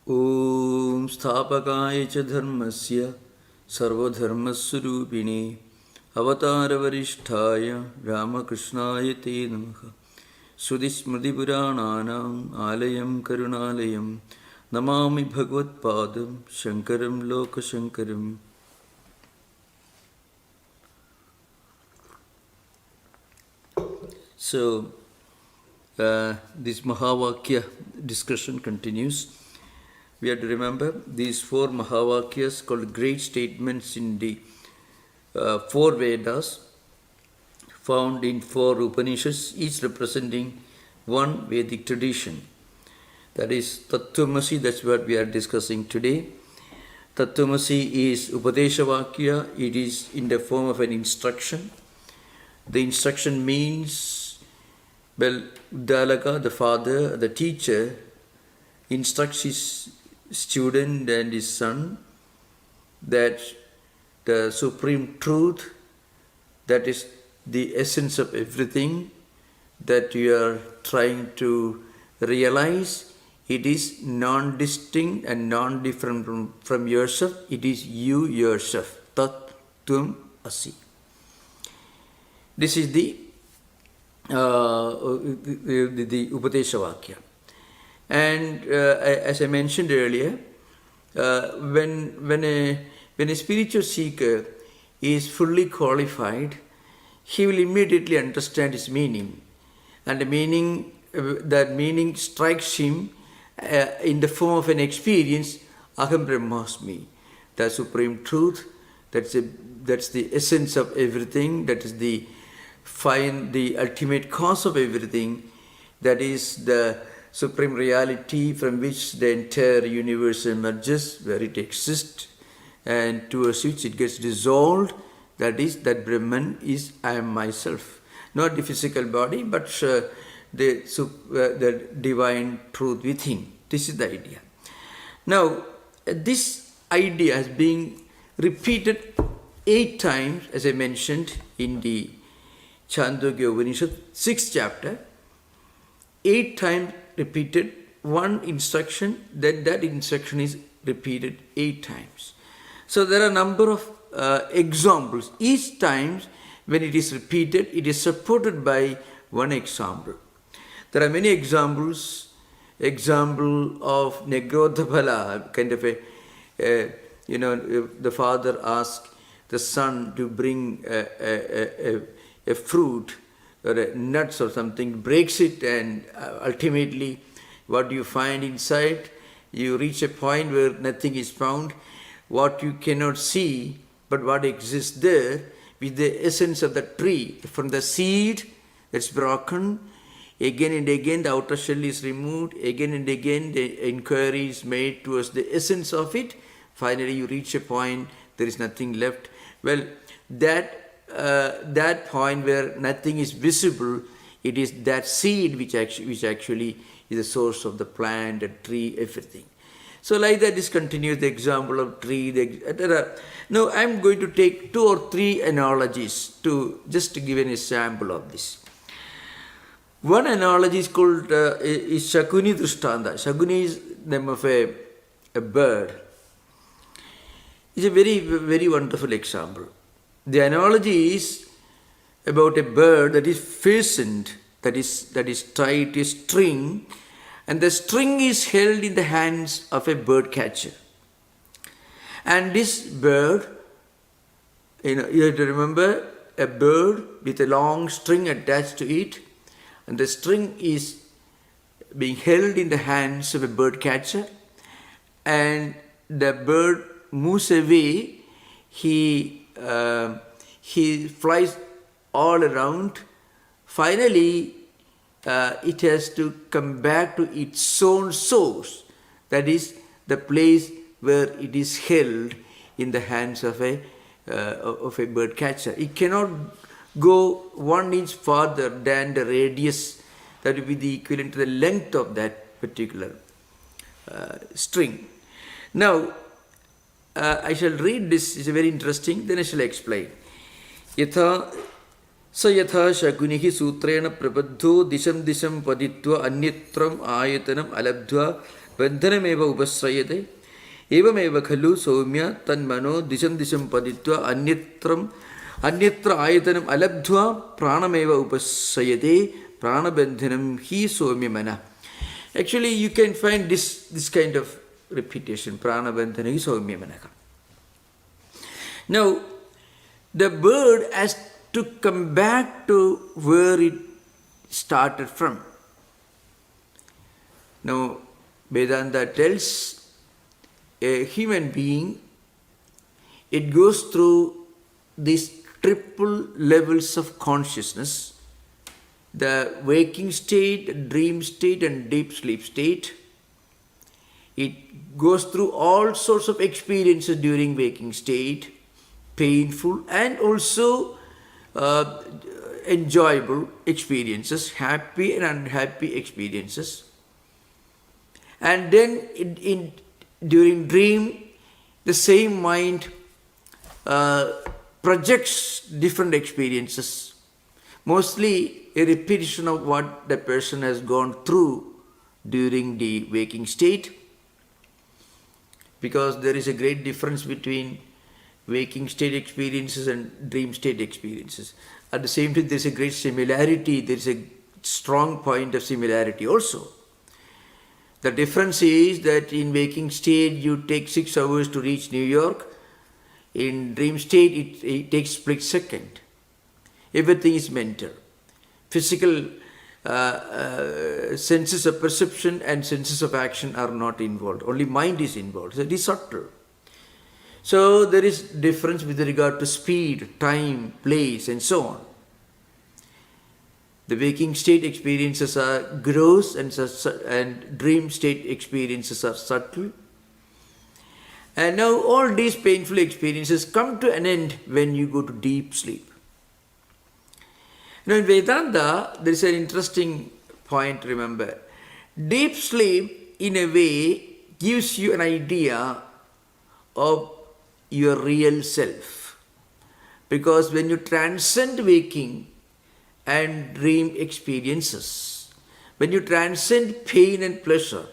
Om Sthapakaya cha dharmasya sarvadharmaswarupine avataravarishthaya Ramakrishnaya te namaha Sudismritipurananam alayam karunalayam namami bhagavadpadam shankaram lokashankaram. So, this Mahavakya discussion continues. We have to remember these four Mahavakyas called great statements in the four Vedas, found in four Upanishads, each representing one Vedic tradition. That is Tattwamasi, that's what we are discussing today. Tattwamasi is Upadeshavakya, it is in the form of an instruction. The instruction means, well, Dalaka, the father, the teacher, instructs his student and his son that the supreme truth, that is the essence of everything that you are trying to realize, it is non-distinct and non-different from yourself. It is you yourself. Tat Tvam Asi. This is the Upadeshavakya. And as I mentioned earlier, when a spiritual seeker is fully qualified, he will immediately understand its meaning. And that meaning strikes him in the form of an experience, Aham Brahmasmi, the supreme truth, that's the essence of everything, that is the ultimate cause of everything, that is the supreme reality from which the entire universe emerges, where it exists, and towards which it gets dissolved. That is, that Brahman is I am myself. Not the physical body, but the divine truth within. This is the idea. Now, this idea has been repeated 8 times, as I mentioned, in the Chandogya Upanishad, 6th chapter. 8 times repeated, one instruction, then that instruction is repeated 8 times. So there are a number of examples. Each time when it is repeated, it is supported by one example. There are many examples. Example of Negrodhapala, kind of the father asks the son to bring a fruit or nuts or something, breaks it, and ultimately what you find inside, you reach a point where nothing is found. What you cannot see, but what exists there, with the essence of the tree, from the seed that's broken, again and again the outer shell is removed, again and again the inquiry is made towards the essence of it. Finally you reach a point, there is nothing left. Well, that point where nothing is visible, it is that seed which actually is the source of the plant, the tree, everything. So like that, this continues the example of tree. Now I am going to take 2 or 3 analogies just to give an example of this. One analogy is called is Shakuni Drishtanta. Shakuni is the name of a bird. It's a very, very wonderful example. The analogy is about a bird that is fastened, that is tied to a string, and the string is held in the hands of a bird catcher. And this bird, you have to remember, a bird with a long string attached to it, and the string is being held in the hands of a bird catcher, and the bird moves away. He flies all around. Finally, it has to come back to its own source. That is the place where it is held in the hands of a bird catcher. It cannot go 1 inch farther than the radius that will be the equivalent to the length of that particular string. Now, I shall read this, it's very interesting, then I shall explain. Yatha Sayatha Shakunihi Sutrena Prabadho Disham Disham Paditva Anyatram Ayatanam Alabdva bandhanameva upasrayate evameva khalu soumya tanmano disham disham paditva anyatra ayatanam alabdhva pranameva upasrayate pranabandhanam hi soumya mana. Actually, you can find this kind of repetition, pranabandhana hi soumya mana. Now, the bird has to come back to where it started from. Now, Vedanta tells a human being, it goes through these triple levels of consciousness, the waking state, dream state and deep sleep state. It goes through all sorts of experiences during waking state, painful and also enjoyable experiences, happy and unhappy experiences. And then during dream, the same mind projects different experiences, mostly a repetition of what the person has gone through during the waking state, because there is a great difference between waking state experiences and dream state experiences. At the same time, there is a great similarity, there is a strong point of similarity also. The difference is that in waking state, you take 6 hours to reach New York. In dream state, it takes split second. Everything is mental. Physical senses of perception and senses of action are not involved. Only mind is involved. So it is subtle. So there is difference with regard to speed, time, place and so on. The waking state experiences are gross and dream state experiences are subtle. And now all these painful experiences come to an end when you go to deep sleep. Now in Vedanta, there is an interesting point, remember. Deep sleep in a way gives you an idea of your real self. Because when you transcend waking and dream experiences, when you transcend pain and pleasure,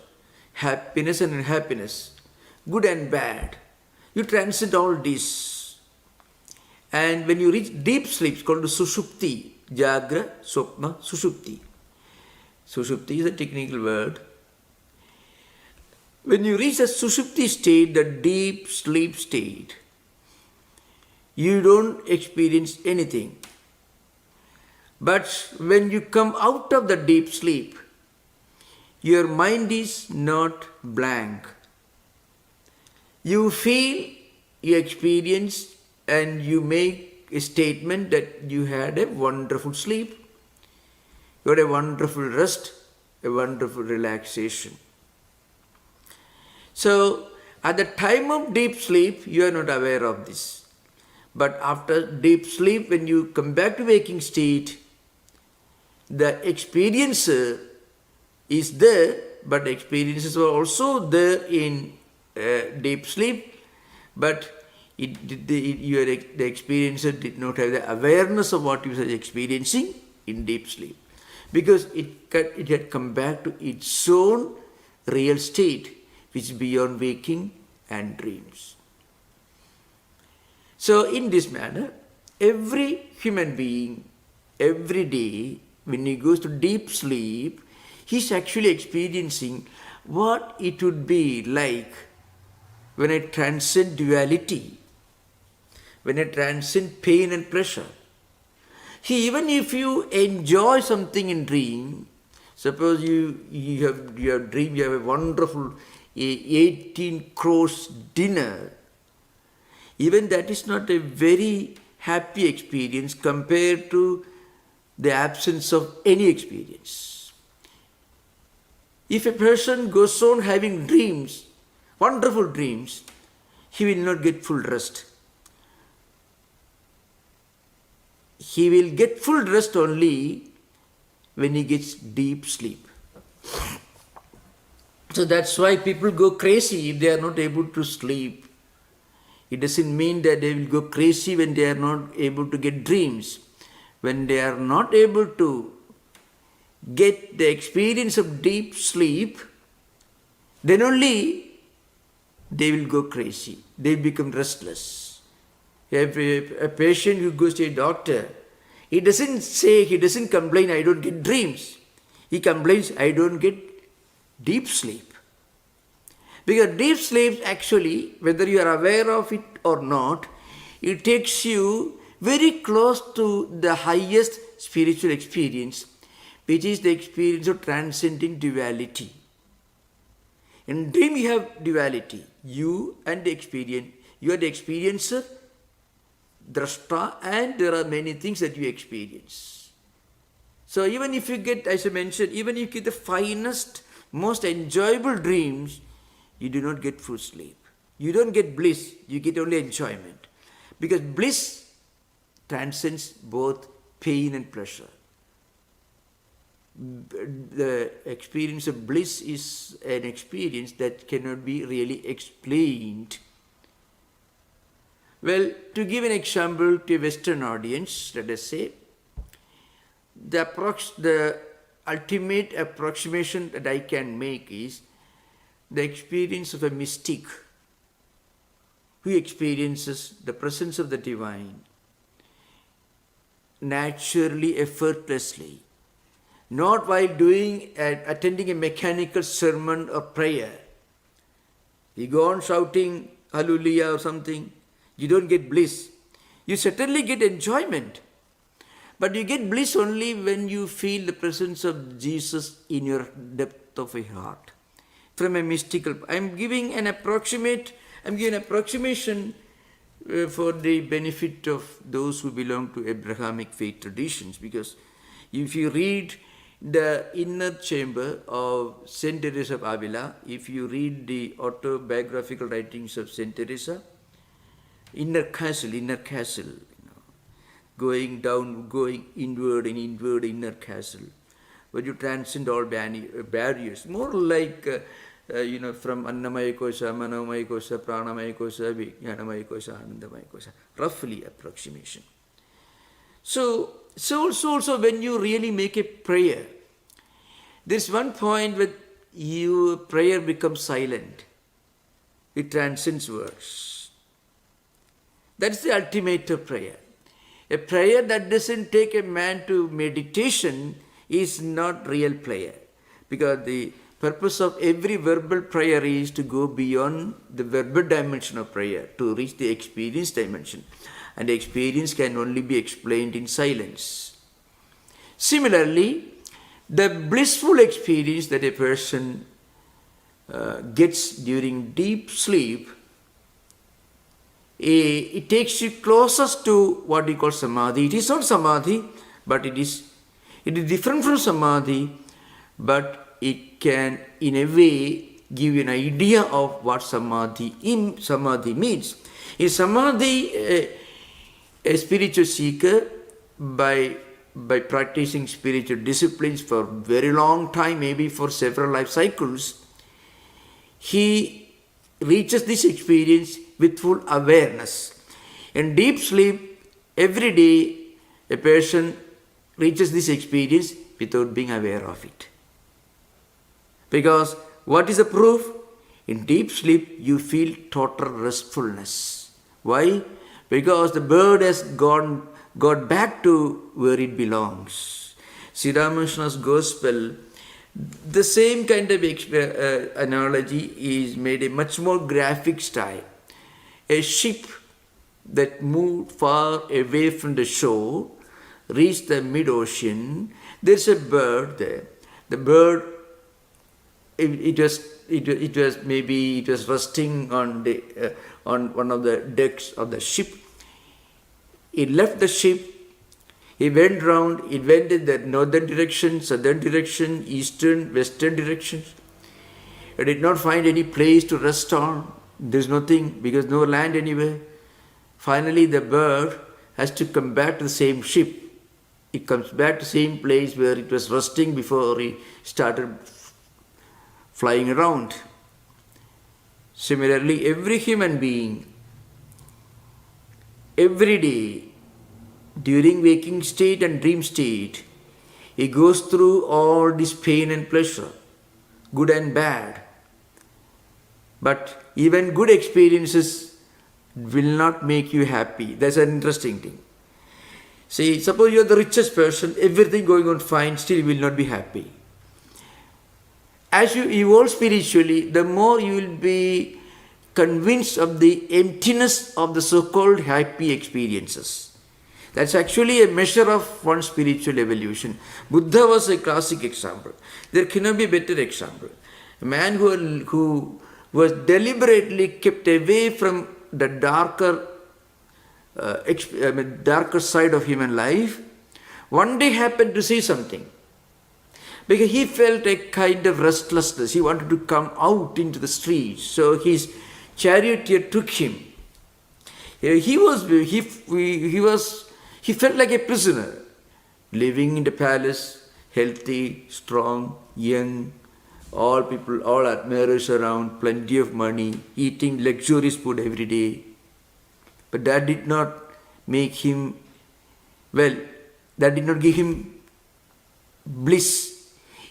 happiness and unhappiness, good and bad, you transcend all this. And when you reach deep sleep, it's called sushupti, jagra, swapna, sushupti. Sushupti is a technical word. When you reach the sushupti state, the deep sleep state, you don't experience anything. But when you come out of the deep sleep, your mind is not blank. You feel, you experience, and you make a statement that you had a wonderful sleep, you had a wonderful rest, a wonderful relaxation. So, at the time of deep sleep, you are not aware of this. But after deep sleep, when you come back to waking state, the experiencer is there, but the experiences were also there in deep sleep, but the experiencer did not have the awareness of what he was experiencing in deep sleep, because it had come back to its own real state, which is beyond waking and dreams. So in this manner, every human being, every day, when he goes to deep sleep, he is actually experiencing what it would be like when I transcend duality, when I transcend pain and pleasure. Even if you enjoy something in dream, suppose you have dream, you have a wonderful 18 crores dinner, even that is not a very happy experience compared to the absence of any experience. If a person goes on having dreams, wonderful dreams, he will not get full rest. He will get full rest only when he gets deep sleep. So that's why people go crazy if they are not able to sleep. It doesn't mean that they will go crazy when they are not able to get dreams. When they are not able to get the experience of deep sleep, then only they will go crazy. They become restless. A patient who goes to a doctor, he doesn't complain, I don't get dreams. He complains, I don't get deep sleep. Because deep sleep actually, whether you are aware of it or not, it takes you very close to the highest spiritual experience, which is the experience of transcending duality. In dream you have duality. You and the experience. You are the experiencer, drashta, and there are many things that you experience. So even if you get, as I mentioned, even if you get the finest, most enjoyable dreams, you do not get full sleep. You don't get bliss, you get only enjoyment. Because bliss transcends both pain and pleasure. The experience of bliss is an experience that cannot be really explained. Well, to give an example to a Western audience, let us say, the ultimate approximation that I can make is the experience of a mystic who experiences the presence of the divine naturally, effortlessly, not while attending a mechanical sermon or prayer. You go on shouting hallelujah or something, you don't get bliss. You certainly get enjoyment, but you get bliss only when you feel the presence of Jesus in your depth of your heart. From a mystical, I'm giving an approximation for the benefit of those who belong to Abrahamic faith traditions, because if you read the inner chamber of Saint Teresa of Avila, if you read the autobiographical writings of Saint Teresa, inner castle, going down, going inward and inward, inner castle, where you transcend all barriers, more like from Annamaya Kosha, Manomaya Kosha, Pranamaya Kosha, Vijnanamaya Kosha, Anandamaya Kosha, roughly approximation. So also when you really make a prayer, there's one point where your prayer becomes silent. It transcends words. That's the ultimate of prayer. A prayer that doesn't take a man to meditation is not real prayer, because the purpose of every verbal prayer is to go beyond the verbal dimension of prayer to reach the experience dimension, and the experience can only be explained in silence. Similarly, the blissful experience that a person gets during deep sleep, it takes you closest to what we call samadhi. It is not samadhi, but it is different from samadhi, but it can in a way give you an idea of what samadhi means. In samadhi, a spiritual seeker, by practicing spiritual disciplines for a very long time, maybe for several life cycles, he reaches this experience with full awareness. In deep sleep, every day, a person reaches this experience without being aware of it. Because what is the proof? In deep sleep, you feel total restfulness. Why? Because the bird has got back to where it belongs. Sri Ramakrishna's Gospel, the same kind of analogy is made a much more graphic style. A ship that moved far away from the shore reached the mid-ocean. There's a bird there. The bird, it was resting on one of the decks of the ship. It left the ship. He went round. It went in the northern direction, southern direction, eastern, western directions. It did not find any place to rest on. There's nothing, because no land anywhere. Finally, the bird has to come back to the same ship. It comes back to the same place where it was resting before he started flying around. Similarly, every human being, every day, during waking state and dream state, he goes through all this pain and pleasure, good and bad. But even good experiences will not make you happy. That's an interesting thing. See, suppose you are the richest person, everything going on fine, still you will not be happy. As you evolve spiritually, the more you will be convinced of the emptiness of the so-called happy experiences. That's actually a measure of one's spiritual evolution. Buddha was a classic example. There cannot be a better example. A man who was deliberately kept away from the darker side of human life, one day happened to see something. Because he felt a kind of restlessness. He wanted to come out into the streets. So his charioteer took him. He felt like a prisoner, living in the palace, healthy, strong, young, all people, all admirers around, plenty of money, eating luxurious food every day. But that did not make him, that did not give him bliss.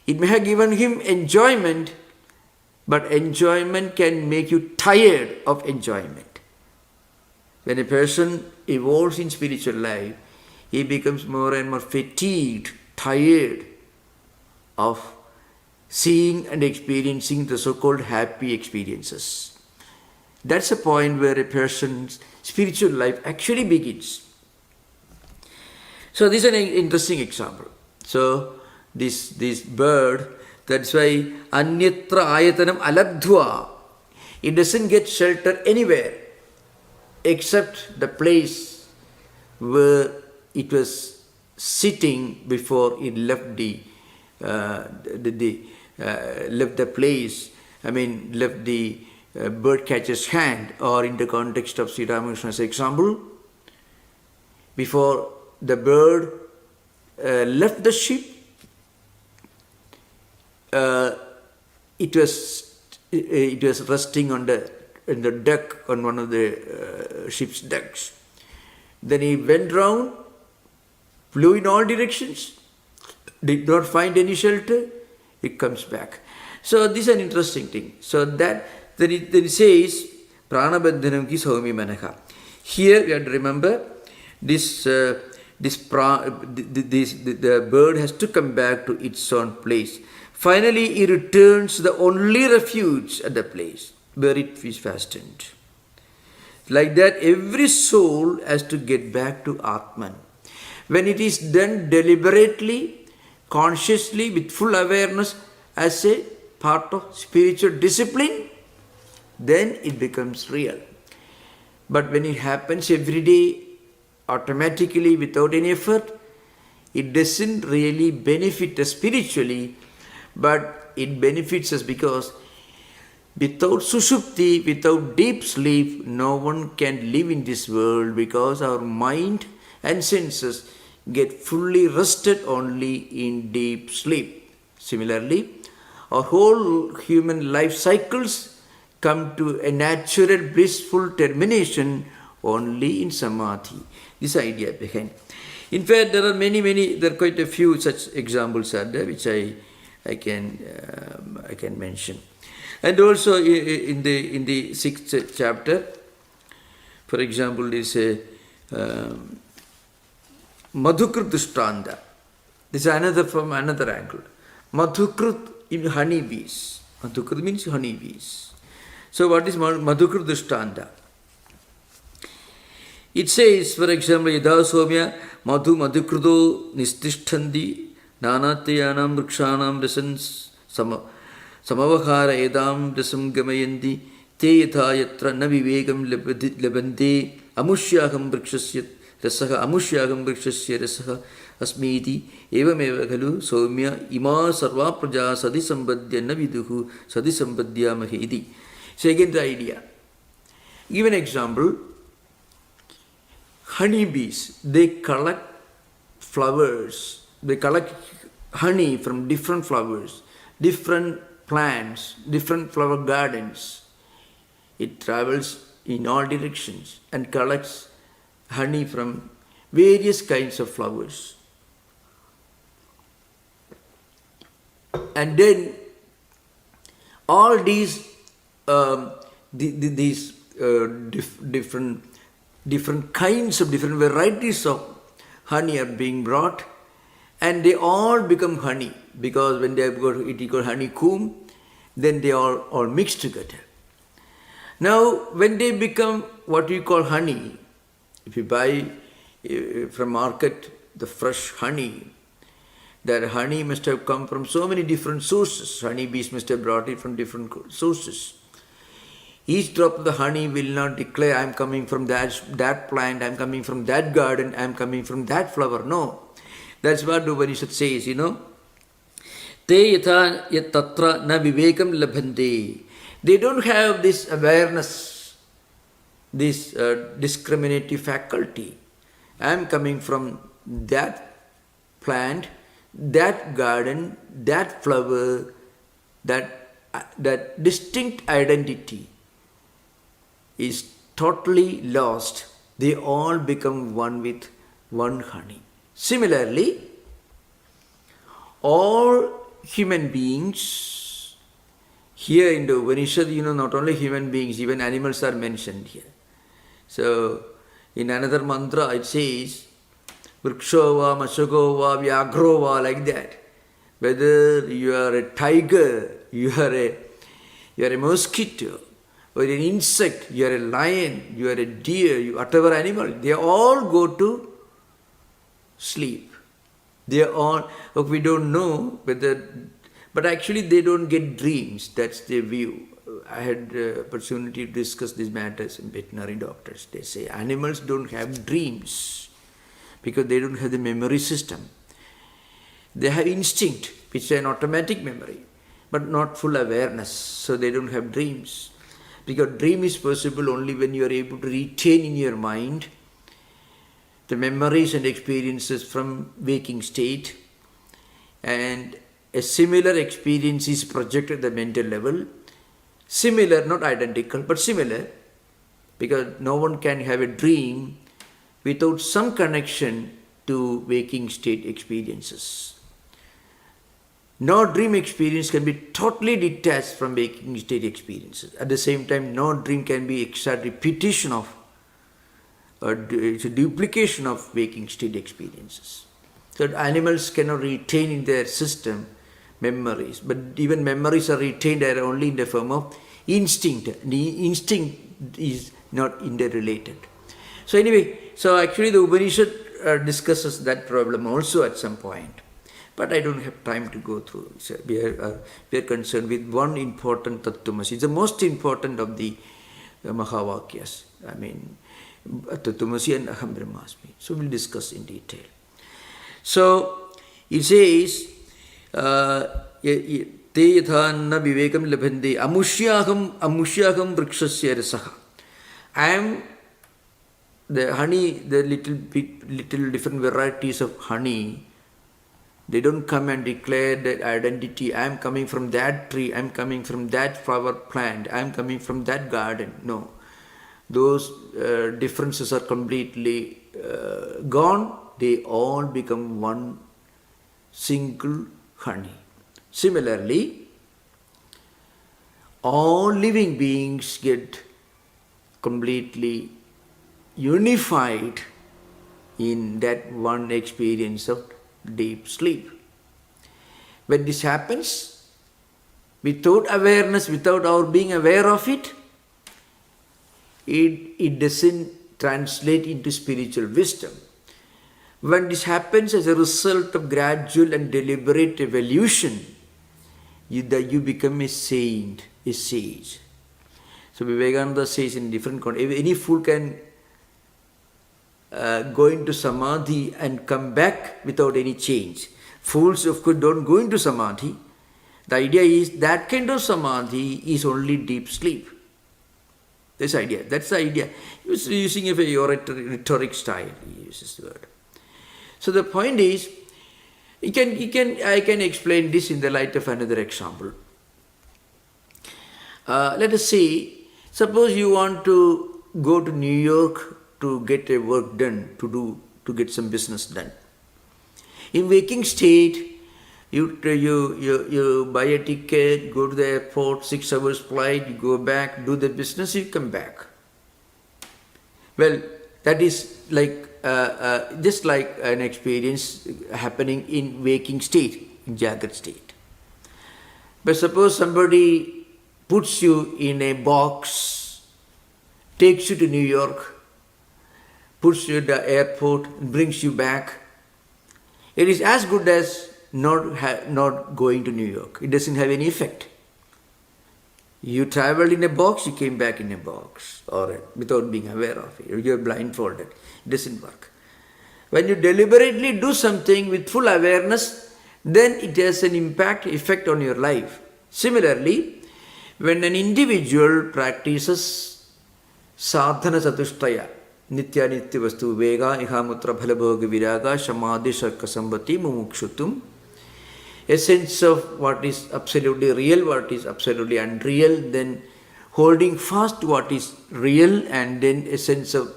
It may have given him enjoyment, but enjoyment can make you tired of enjoyment. When a person evolves in spiritual life, he becomes more and more fatigued, tired of seeing and experiencing the so-called happy experiences. That's a point where a person's spiritual life actually begins. So this is an interesting example. So this bird, that's why anyatra ayatanam alabdhva, it doesn't get shelter anywhere except the place where it was sitting before it left left the place, left the bird catcher's hand, or in the context of Sri Ramakrishna's example, before the bird left the ship, it was resting on the deck, on one of the ship's decks. Then he went round, flew in all directions, did not find any shelter, it comes back. So this is an interesting thing. So that then it says pranabandhanam ki saumi manaha. Here we have to remember the bird has to come back to its own place. Finally, it returns to the only refuge at the place where it is fastened. Like that, every soul has to get back to Atman. When it is done deliberately, consciously, with full awareness as a part of spiritual discipline, then it becomes real. But when it happens every day, automatically, without any effort, it doesn't really benefit us spiritually, but it benefits us because without sushupti, without deep sleep, no one can live in this world, because our mind and senses get fully rested only in deep sleep. Similarly, our whole human life cycles come to a natural blissful termination only in samadhi. This idea behind. In fact, there are there are quite a few such examples are there, which I can mention. And also in the 6th chapter, for example, this Madhukrut Dushtanda. This is another from another angle. Madhukrut in honeybees. Madhukrut means honeybees. So what is Madhukrut Dushtanda? It says, for example, Yadha Somya Madhu Madhukruto Nististhandi Nanatyanam Vrikshanam Rasans Samavahara Edam Rasam Gamayandi Te Yatha Yatra Navivegam Labande Amushyaham Vrikshasya Rasaha Amushyaham Vrikshasya Rasaha Asmiti Evameva Khalu Somya Ima Sarva Praja Sadi Sambadhya Naviduhu Sadi Sambadhya Mahedi. So again the idea. Give an example. Honeybees, they collect flowers, they collect honey from different flowers, different plants, different flower gardens. It travels in all directions and collects honey from various kinds of flowers. And then all these these different kinds of different varieties of honey are being brought, and they all become honey, because when they have got it is called honeycomb, then they are all mixed together. Now, when they become what we call honey, if you buy from market the fresh honey, that honey must have come from so many different sources. Honey bees must have brought it from different sources. Each drop of the honey will not declare, I am coming from that plant, I am coming from that garden, I am coming from that flower. No. That's what the Upanishad says, Te yatha yat tatra na vivekam labhante. They don't have this awareness, this discriminative faculty. I am coming from that plant, that garden, that flower, that distinct identity is totally lost. They all become one with one honey. Similarly, all human beings, here in the Upanishad, not only human beings, even animals are mentioned here. So, in another mantra it says, Vriksho va, Mashako va, Vyagro va, like that. Whether you are a tiger, you are a mosquito, or an insect, you are a lion, you are a deer, whatever animal, they all go to sleep. They are all, we don't know whether, but actually they don't get dreams. That's their view. I had opportunity to discuss these matters in veterinary doctors. They say animals don't have dreams because they don't have the memory system. They have instinct, which is an automatic memory, but not full awareness. So they don't have dreams. Because dream is possible only when you are able to retain in your mind the memories and experiences from waking state, and a similar experience is projected at the mental level. Similar, not identical, but similar, because no one can have a dream without some connection to waking state experiences. No dream experience can be totally detached from waking state experiences. At the same time, no dream can be exact repetition of, it's a duplication of waking state experiences. So animals cannot retain in their system memories, but even memories are retained only in the form of instinct. The instinct is not interrelated. So anyway, so actually the Upanishad discusses that problem also at some point. But I don't have time to go through. So we are concerned with one important Tattwamasi. It's the most important of the Mahavakyas. I mean, Tattwamasi and Aham Brahmasmi. So we'll discuss in detail. So it says, Te yathanna vivekam labhante amushyaham vrikshasya rasaha. I am the honey, the little different varieties of honey. They don't come and declare that identity. I am coming from that tree, I am coming from that flower plant, I am coming from that garden. No. Those differences are completely gone. They all become one single honey. Similarly, all living beings get completely unified in that one experience of deep sleep. When this happens, without awareness, without our being aware of it, it doesn't translate into spiritual wisdom. When this happens as a result of gradual and deliberate evolution, you become a saint, a sage. So Vivekananda says in different context, any fool can go into samadhi and come back without any change. Fools, of course, don't go into samadhi. The idea is that kind of samadhi is only deep sleep. That's the idea. He was using a very rhetoric style. He uses the word. So the point is, I can explain this in the light of another example. Let us say, suppose you want to go to New York to get a work done, to get some business done. In waking state, You buy a ticket, go to the airport, 6 hours flight, you go back, do the business, you come back. Well, that is like just like an experience happening in waking state, in Jagrat state. But suppose somebody puts you in a box, takes you to New York, puts you at the airport, and brings you back. It is as good as not going to New York. It doesn't have any effect. You traveled in a box, you came back in a box, or without being aware of it. You're blindfolded. It doesn't work. When you deliberately do something with full awareness, then it has an effect on your life. Similarly, when an individual practices sadhana satushtaya, nitya nitya vastu vega, ihamutra bhalabhoga viraga, samadhi sarka sambati mumukshutum, a sense of what is absolutely real, what is absolutely unreal, then holding fast to what is real, and then a sense of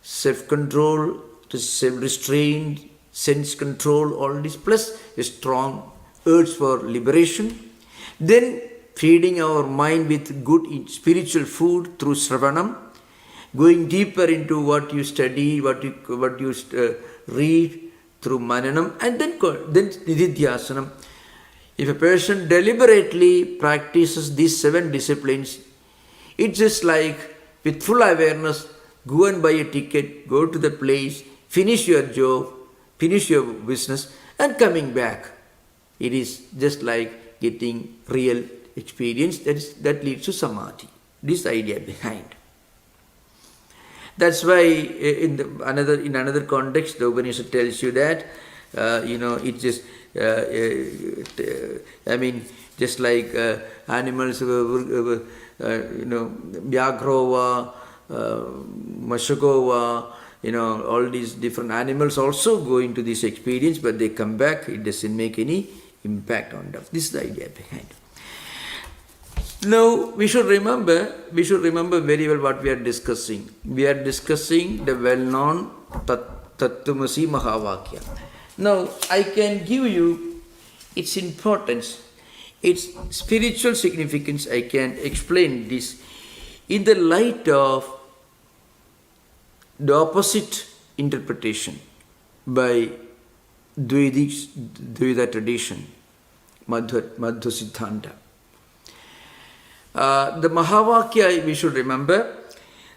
self-control, self-restraint, sense control, all this, plus a strong urge for liberation. Then feeding our mind with good spiritual food through Sravanam, going deeper into what you study, what you read through Mananam, and then Nididhyasanam. If a person deliberately practices these 7 disciplines, it's just like with full awareness, go and buy a ticket, go to the place, finish your job, finish your business, and coming back. It is just like getting real experience that leads to samadhi. This is the idea behind. That's why in another context, the Upanishad tells you that it's just just like animals, Vyagrova, Mashakova, all these different animals also go into this experience, but they come back, it doesn't make any impact on them. This is the idea behind. Now, we should remember very well what we are discussing. We are discussing the well-known Tattwamasi Mahavakya. Now, I can give you its importance, its spiritual significance. I can explain this in the light of the opposite interpretation by Advaita tradition, Madhva Siddhanta. The Mahavakya, we should remember,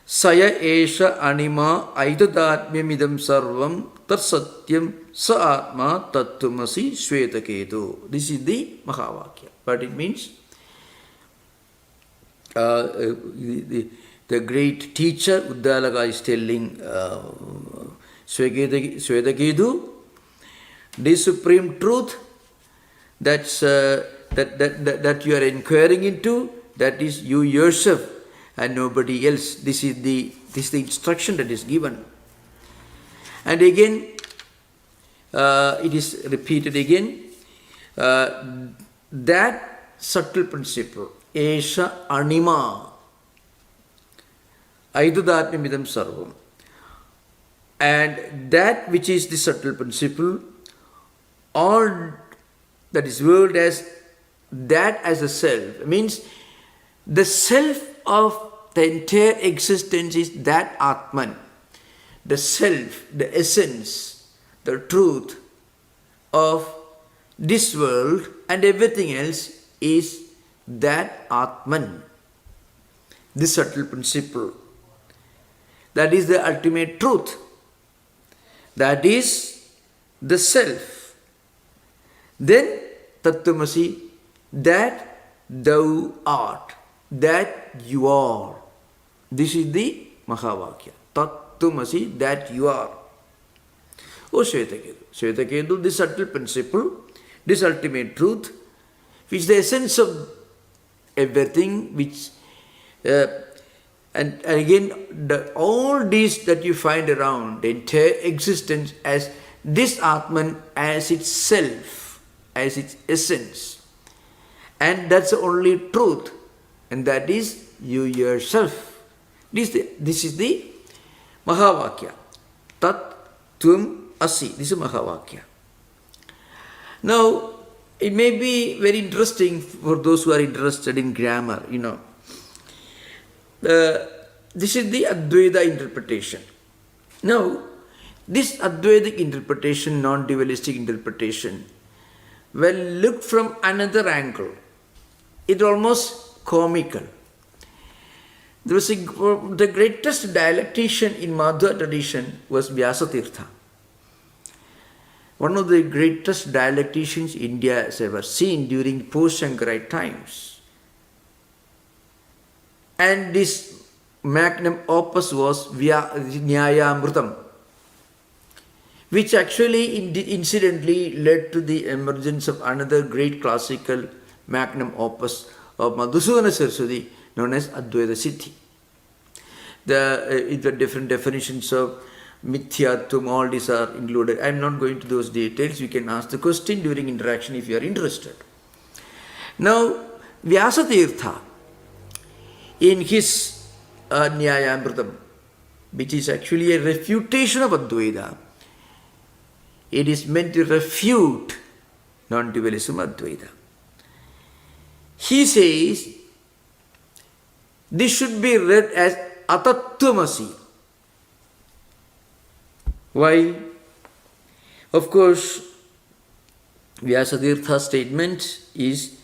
Saya Esha Anima Aitadatmyamidam Sarvam Tarsatyam Sa Atma Tattwamasi Shvetaketu. This is the Mahavakya. What it means? The great teacher Uddalaka is telling Shvetaketu, the supreme truth that you are inquiring into, that is you yourself and nobody else. This is the instruction that is given. And again, it is repeated again, that subtle principle, Esha Anima, Aidudatmyamidam Sarvam. And that which is the subtle principle, all that is world as that as a self, means the self of the entire existence is that Atman. The self, the essence, the truth of this world and everything else is that Atman. This subtle principle. That is the ultimate truth. That is the self. Then Tattwamasi, that thou art, that you are. This is the Mahavakya. Tattwamasi, that you are. O Shvetaketu. Shvetaketu, this subtle principle, this ultimate truth, which is the essence of everything, which and again, all these that you find around, the entire existence as this Atman, as its self, as its essence. And that's the only truth, and that is you yourself. This is the Mahavakya. Tat Tvam Asi. This is Mahavakya. Now, It may be very interesting for those who are interested in grammar, This is the Advaita interpretation. Now, this Advaitic interpretation, non-dualistic interpretation, when looked from another angle, it almost comical. There was the greatest dialectician in Madhva tradition was Vyasatirtha. One of the greatest dialecticians India has ever seen during post-Shankarite times. And this magnum opus was Nyayamrutam, which actually incidentally led to the emergence of another great classical magnum opus of Madhusudana Saraswati, known as Advaita Siddhi. The different definitions of Mithyatvam, all these are included. I am not going to those details. You can ask the question during interaction if you are interested. Now, Vyasatirtha, in his Nyayamrutam, which is actually a refutation of Advaita, it is meant to refute non-dualism Advaita. He says this should be read as Atattwamasi. Why? Of course, Vyasatirtha's statement is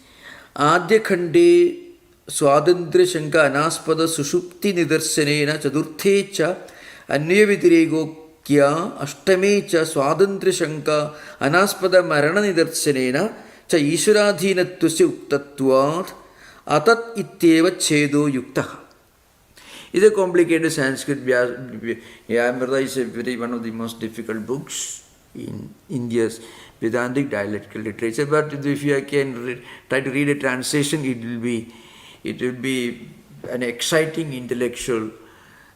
Adya Khande Swadandra Shanka Anaspada Sushupti Nidarsanena Chadurthe Cha Anyavitirego Kya Ashtame Cha Swadandra Shanka Anaspada Marana Nidarsanena Cha Ishwaradhinatwasya Uktatvat Atat Ityeva Chedo Yuktaha. It's a complicated Sanskrit. Vyamrita is one of the most difficult books in India's Vedantic dialectical literature. But if you can try to read a translation, it will be an exciting intellectual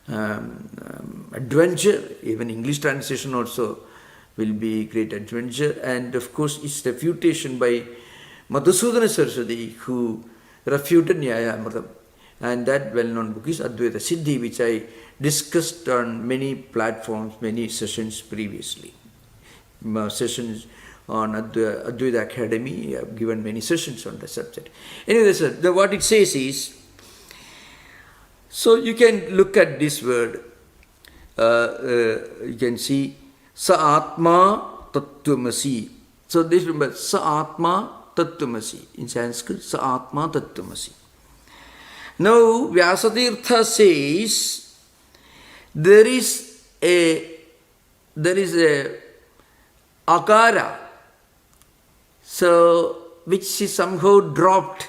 adventure. Even English translation also will be great adventure. And of course, it's refutation by Madhusudana Saraswati, who refuted Nyayamrutam. And that well-known book is Advaita Siddhi, which I discussed on many platforms, many sessions previously. Sessions on Advaita Academy, I have given many sessions on the subject. Anyway, what it says is, so you can look at this word, you can see, Sa Atma Tattwamasi. So this remember, Sa Atma Tattwamasi. In Sanskrit, Sa Atma Tattwamasi. Now, Vyasatirtha says there is a akara, so which is somehow dropped,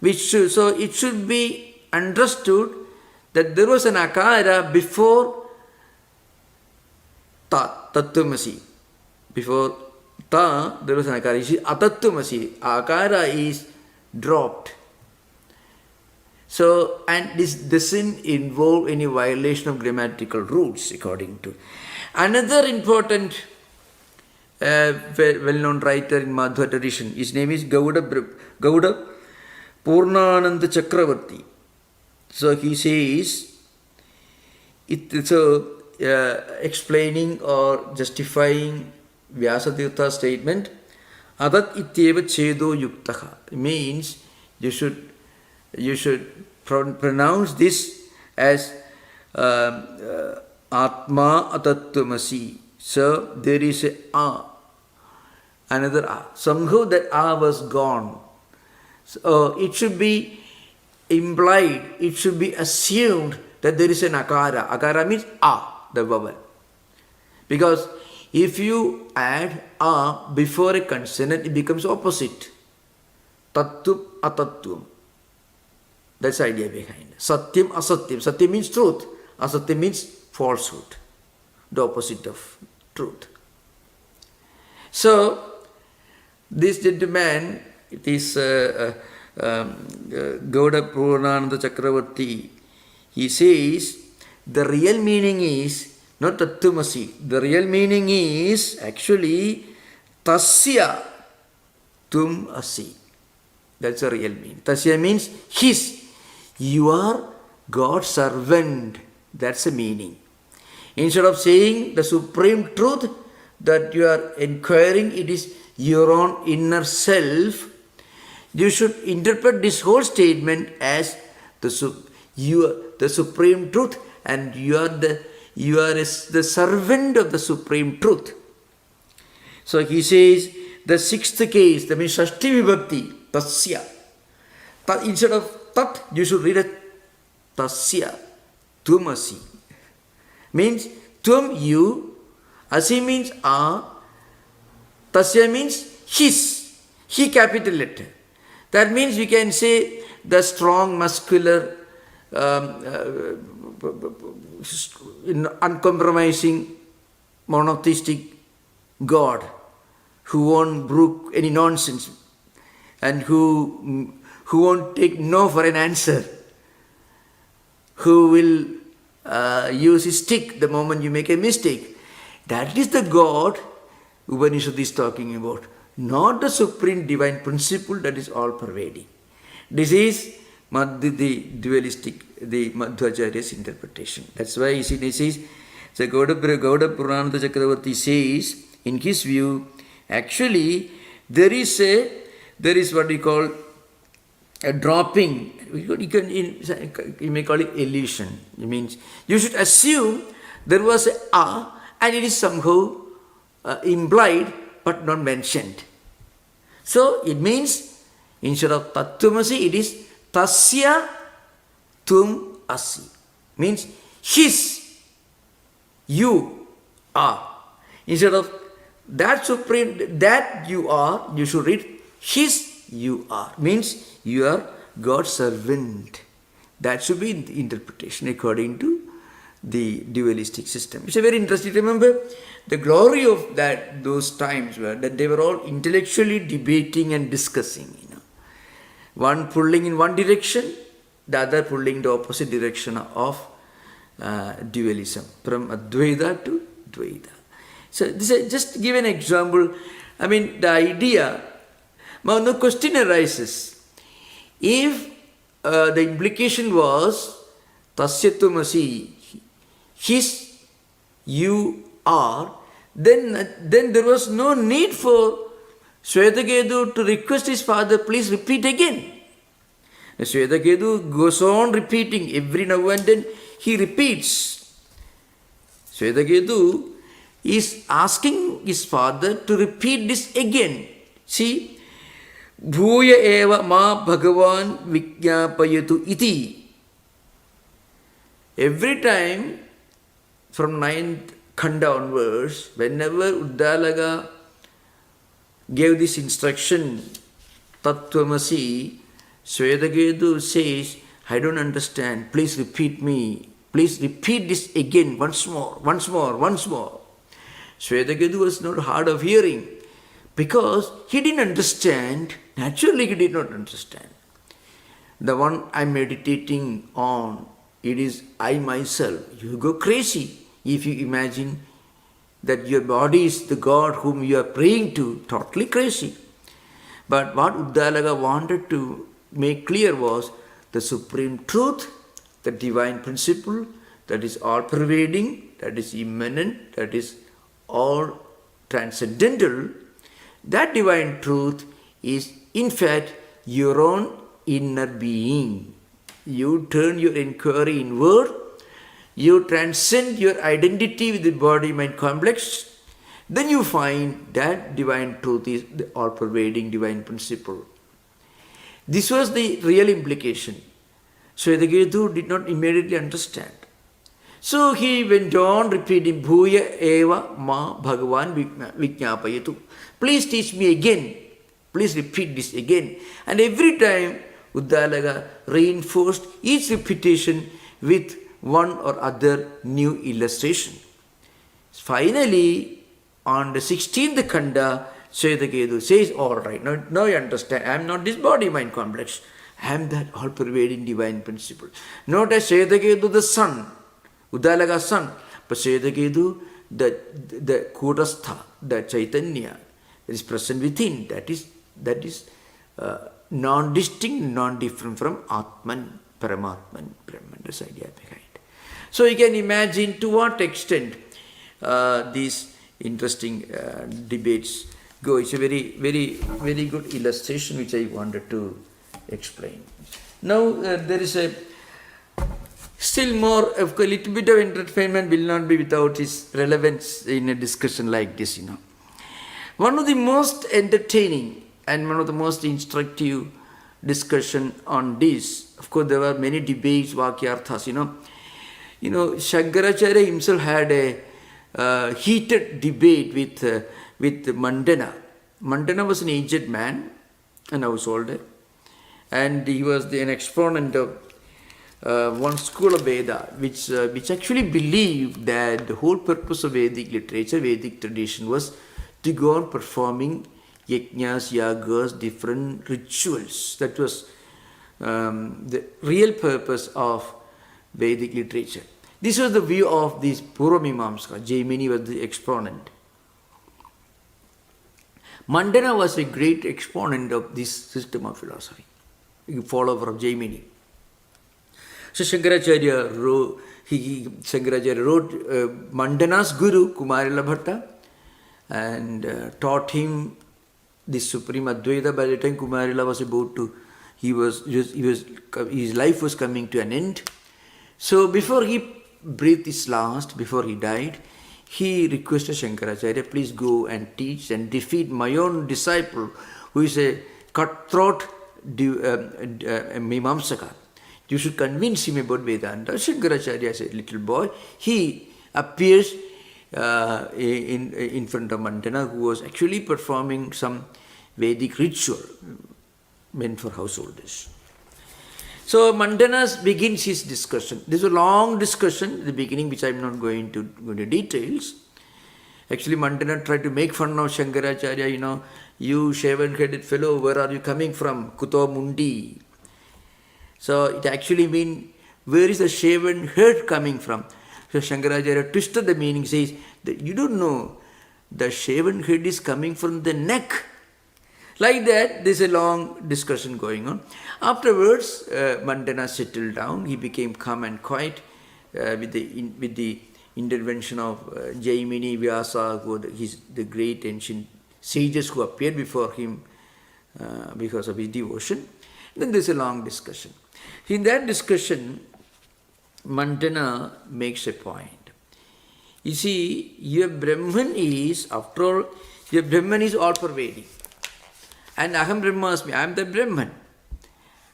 so it should be understood that there was an akara before ta, tattwamasi. Before ta, there was an akara. Atattwamasi. Akara is dropped. So, and this doesn't involve any violation of grammatical rules, according to. Another important well-known writer in Madhva tradition, his name is Gauda Purnananda Chakravarti. So he says, explaining or justifying Vyasatirtha's statement, Adat ityeva chedo yuktaha, means you should pronounce this as Atma Atattwamasi. So there is a A, another A. Somehow that A was gone. So it should be implied, it should be assumed that there is an Akara. Akara means A, the vowel. Because if you add A before a consonant, it becomes opposite. Tattvam Atattvam. That's the idea behind it. Satyam Asatyam. Satyam means truth. Asatyam means falsehood. The opposite of truth. So, this gentleman, it is Gauda Purnananda Chakravarti, he says the real meaning is not Tattwamasi. The real meaning is actually Tasya Tum Asi. That's the real meaning. Tasya means his. You are God's servant. That's the meaning. Instead of saying the supreme truth that you are inquiring, it is your own inner self, you should interpret this whole statement as you are the supreme truth, and you are the servant of the supreme truth. So he says the sixth case, that means Shashti Vibhakti, Tasya. Instead of Tat, you should read it Tasya, Tvamasi. Means Tvam, you, Asi means Tasya means his, he capital letter. That means we can say the strong, muscular, uncompromising, monotheistic God who won't brook any nonsense and who won't take no for an answer, who will use his stick the moment you make a mistake. That is the God Upanishad is talking about, not the supreme divine principle that is all pervading. This is the dualistic, the Madhvacharya's interpretation. That's why he says, so Gauda Purananda Chakravarti says, in his view, actually there is what we call a dropping. You may call it illusion. It means you should assume there was a and it is somehow implied but not mentioned. So it means instead of Tattvamasi, it is Tasya Tvam Asi. Means his, you are. Instead of that supreme, that you are, you should read his you are. Means you are God's servant. That should be the interpretation according to the dualistic system. It's a very interesting. Remember, the glory of those times were that they were all intellectually debating and discussing. One pulling in one direction, the other pulling the opposite direction of dualism, from Advaita to Dvaita. So this is just give an example. I mean, the idea. Now, the question arises: if the implication was Tasyattvamasi, his you are, then there was no need for Shvetaketu to request his father, please repeat again. Shvetaketu goes on repeating every now and then, he repeats. Shvetaketu is asking his father to repeat this again. See, Bhuya eva ma bhagavan vijñāpayatu iti. Every time from 9th Khanda onwards, whenever Uddalaka gave this instruction, Tattvamasi, Shvetaketu says, I don't understand, please repeat me. Please repeat this again, once more. Shvetaketu was not hard of hearing because he didn't understand. Naturally, he did not understand. The one I'm meditating on, it is I myself. You go crazy if you imagine that your body is the God whom you are praying to. Totally crazy. But what Uddalaka wanted to make clear was the supreme truth, the divine principle that is all pervading, that is immanent, that is all transcendental. That divine truth is in fact your own inner being. You turn your inquiry inward, you transcend your identity with the body-mind complex, then you find that divine truth is the all-pervading divine principle. This was the real implication. Shvetaketu did not immediately understand. So he went on repeating, Bhuya eva ma bhagavan vijñāpayatu. Please teach me again. Please repeat this again. And every time Uddalaka reinforced each repetition with one or other new illustration. Finally, on the 16th Khanda, Shvetaketu says, all right, now you understand, I am not this body-mind complex. I am that all-pervading divine principle. Not as Shvetaketu the son, Uddalaka's son, but Shvetaketu the Kutastha, the Chaitanya that is present within, that is non-distinct, non-different from Atman, Paramatman, Brahman, this idea behind. So you can imagine to what extent these interesting debates go. It's a very, very, very good illustration which I wanted to explain. Now there is a still more, a little bit of entertainment will not be without its relevance in a discussion like this, One of the most entertaining and one of the most instructive discussion on this, of course there were many debates, Vakyarthas, Shankaracharya himself had a heated debate with Mandana. Mandana was an aged man, an householder, and he was an exponent of one school of Veda, which actually believed that the whole purpose of Vedic literature, Vedic tradition was to go on performing yajnas, yagas, different rituals. That was the real purpose of Vedic literature. This was the view of this Purvamimamsaka. Jaimini was the exponent. Mandana was a great exponent of this system of philosophy, a follower of Jaimini. So Shankaracharya wrote Mandana's guru, Kumarila Bhatta, and taught him the supreme Advaita. By the time Kumarila was about to, his life was coming to an end. So before he breathed his last, before he died, he requested Shankaracharya, please go and teach and defeat my own disciple, who is a cutthroat Mimamsaka. You should convince him about Vedanta. Shankaracharya, as a little boy, he appears in front of Mandana, who was actually performing some Vedic ritual meant for householders. So Mandana begins his discussion. This is a long discussion at the beginning, which I am not going to go into details. Actually, Mandana tried to make fun of Shankaracharya, you shaven-headed fellow, where are you coming from? Kuto Mundi. So it actually means, where is the shaven head coming from? So Shankaracharya twisted the meaning, says that you don't know, the shaven head is coming from the neck. Like that, there is a long discussion going on. Afterwards, Mandana settled down. He became calm and quiet with the intervention of Jaimini, Vyasa, the great ancient sages who appeared before him because of his devotion. Then there is a long discussion. In that discussion, Mandana makes a point. You see, your Brahman is, after all, your Brahman is all pervading. And Aham Brahmasmi, I am the Brahman.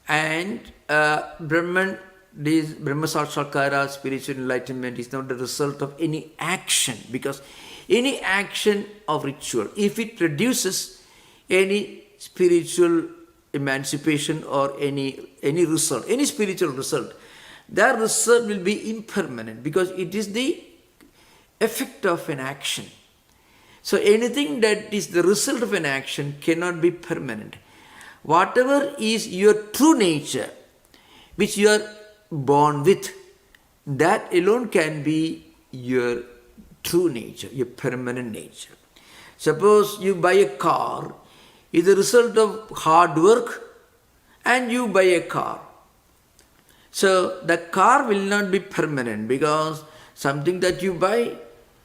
And Brahman, this Brahma Sakshatkara, spiritual enlightenment, is not the result of any action. Because any action of ritual, if it produces any spiritual emancipation or any result, any spiritual result, that result will be impermanent because it is the effect of an action. So anything that is the result of an action cannot be permanent. Whatever is your true nature, which you are born with, that alone can be your true nature, your permanent nature. Suppose you buy a car, is the result of hard work, and you buy a car. So the car will not be permanent because something that you buy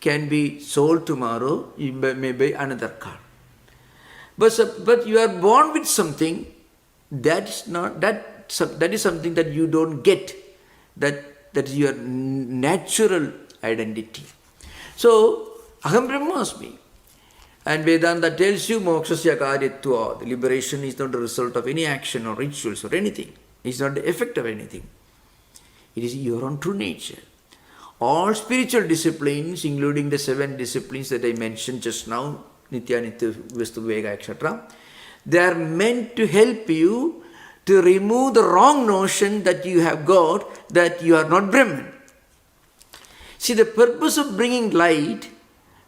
can be sold tomorrow, you may buy another car. But you are born with something that is not that is something that you don't get. That is your natural identity. So Aham Brahmasmi. And Vedanta tells you mokshasya karyatva. The liberation is not the result of any action or rituals or anything. It is not the effect of anything. It is your own true nature. All spiritual disciplines, including the 7 disciplines that I mentioned just now, Nitya, Nitya, Vastu, Vega, etc., they are meant to help you to remove the wrong notion that you have got that you are not Brahman. See, the purpose of bringing light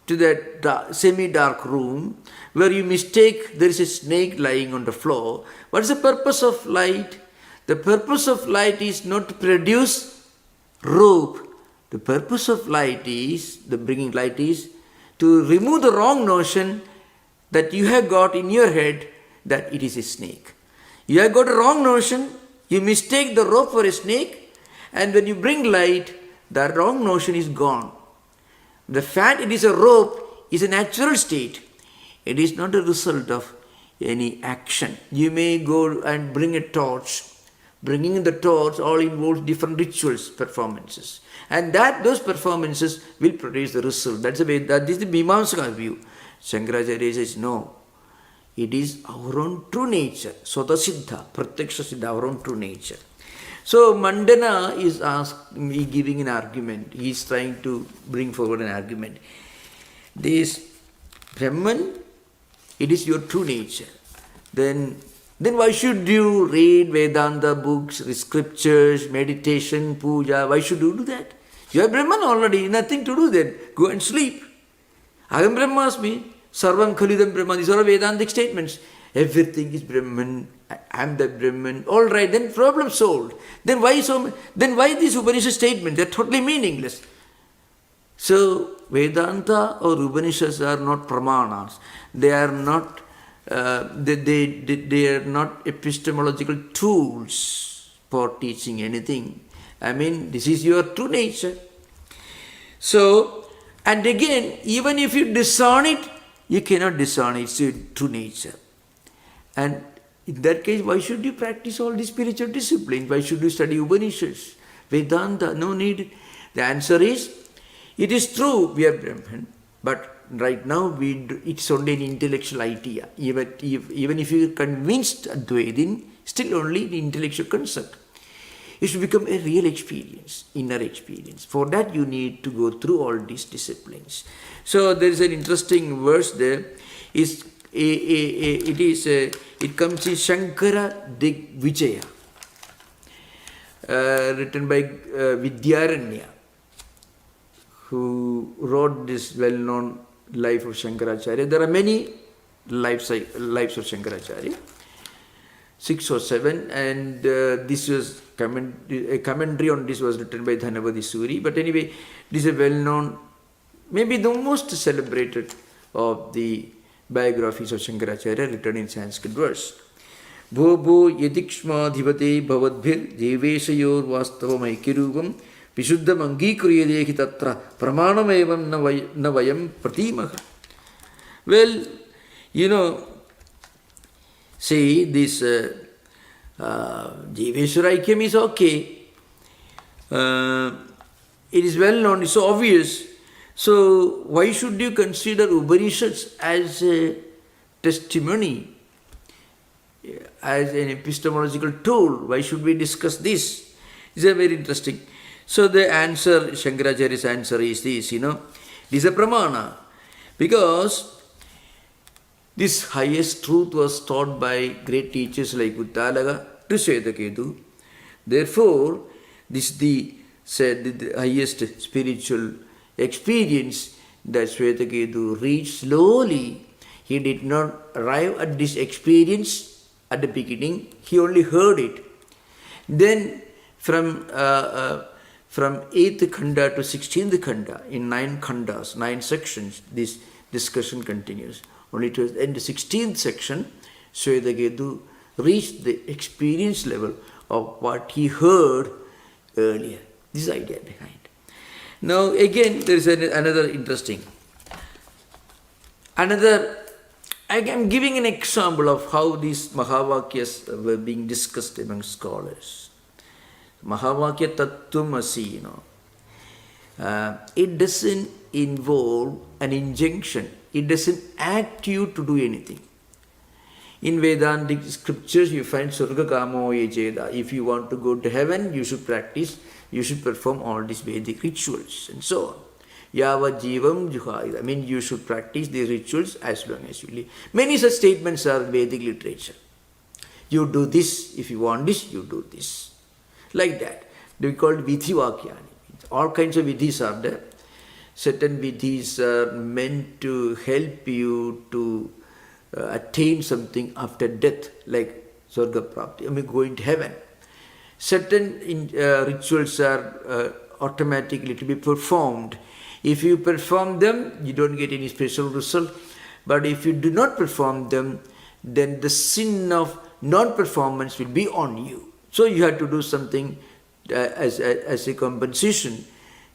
to that semi-dark room where you mistake there is a snake lying on the floor. What is the purpose of light? The purpose of light is not to produce rope. The purpose of light is, the bringing light is to remove the wrong notion that you have got in your head that it is a snake. You have got a wrong notion, you mistake the rope for a snake, and when you bring light, the wrong notion is gone. The fact it is a rope is a natural state. It is not a result of any action. You may go and bring a torch. Bringing the torch all involves different rituals, performances. And those performances will produce the result. That's the way, that is the Mimamsaka view. Shankaracharya says, no. It is our own true nature. Swata Siddha, Pratyaksha Siddha, our own true nature. So Mandana is giving an argument. He is trying to bring forward an argument. This Brahman, it is your true nature. Then why should you read Vedanta books, scriptures, meditation, puja? Why should you do that? You are Brahman already, nothing to do then. Go and sleep. Aham Brahmasmi, Sarvam Khalidam Brahman. These are Vedantic statements. Everything is Brahman. I am the Brahman. All right, then problem solved. Then why these Upanishad statements? They are totally meaningless. So Vedanta or Upanishads are not pramanas. They are not they are not epistemological tools for teaching anything. I mean, this is your true nature. So, and again, even if you disown it, you cannot disown it. It's your true nature. And in that case, why should you practice all these spiritual disciplines? Why should you study Upanishads, Vedanta? No need. The answer is, it is true we are Brahman, but right now it's only an intellectual idea. Even if you are convinced Advaitin, still only the intellectual concept. It should become a real experience, inner experience. For that you need to go through all these disciplines. So there is an interesting verse there. It comes in Shankara Digvijaya, written by Vidyaranya, who wrote this well-known life of Shankaracharya. There are many lives of Shankaracharya, 6 or 7, and this was a commentary on this was written by Dhanavadi Suri. But anyway, this is a well-known, maybe the most celebrated of the biographies of Shankaracharya written in Sanskrit verse. Bho yadikshma dhivate bhavadbhir deveshayor vastavam aikirupam vishuddham angikriyadeki tatra pramanam evam na vayam pratimaha. Well, see, this Jiveshwara Aikyam is okay. It is well known, it's so obvious. So why should you consider Upanishads as a testimony, as an epistemological tool? Why should we discuss this? It's a very interesting. So the answer, Shankaracharya's answer is this, this is a pramana. Because this highest truth was taught by great teachers like Uttalaga to Swetaketu. Therefore, this is the highest spiritual experience that Swetaketu reached slowly. He did not arrive at this experience at the beginning. He only heard it. Then from 8th Khanda to 16th Khanda, in 9 Khandas, 9 sections, this discussion continues. Only to in the 16th section, Swetaketu reached the experience level of what he heard earlier. This idea behind. Now again, there is another interesting. I am giving an example of how these Mahavakyas were being discussed among scholars. Mahavakya Tattwamasi, it doesn't involve an injunction. It doesn't act you to do anything. In Vedantic scriptures, you find Surga Kamo Yejeda. If you want to go to heaven, you should practice, you should perform all these Vedic rituals and so on. Yava Jivam Juhai. I mean, you should practice these rituals as long as you live. Many such statements are Vedic literature. You do this, if you want this, you do this. Like that. They call it Vidhi Vakyani. All kinds of vidhis are there. Certain vidhis are meant to help you to attain something after death, like Sarga Prapti, going to heaven. Certain rituals are automatically to be performed. If you perform them, you don't get any special result. But if you do not perform them, then the sin of non-performance will be on you. So you have to do something as a compensation,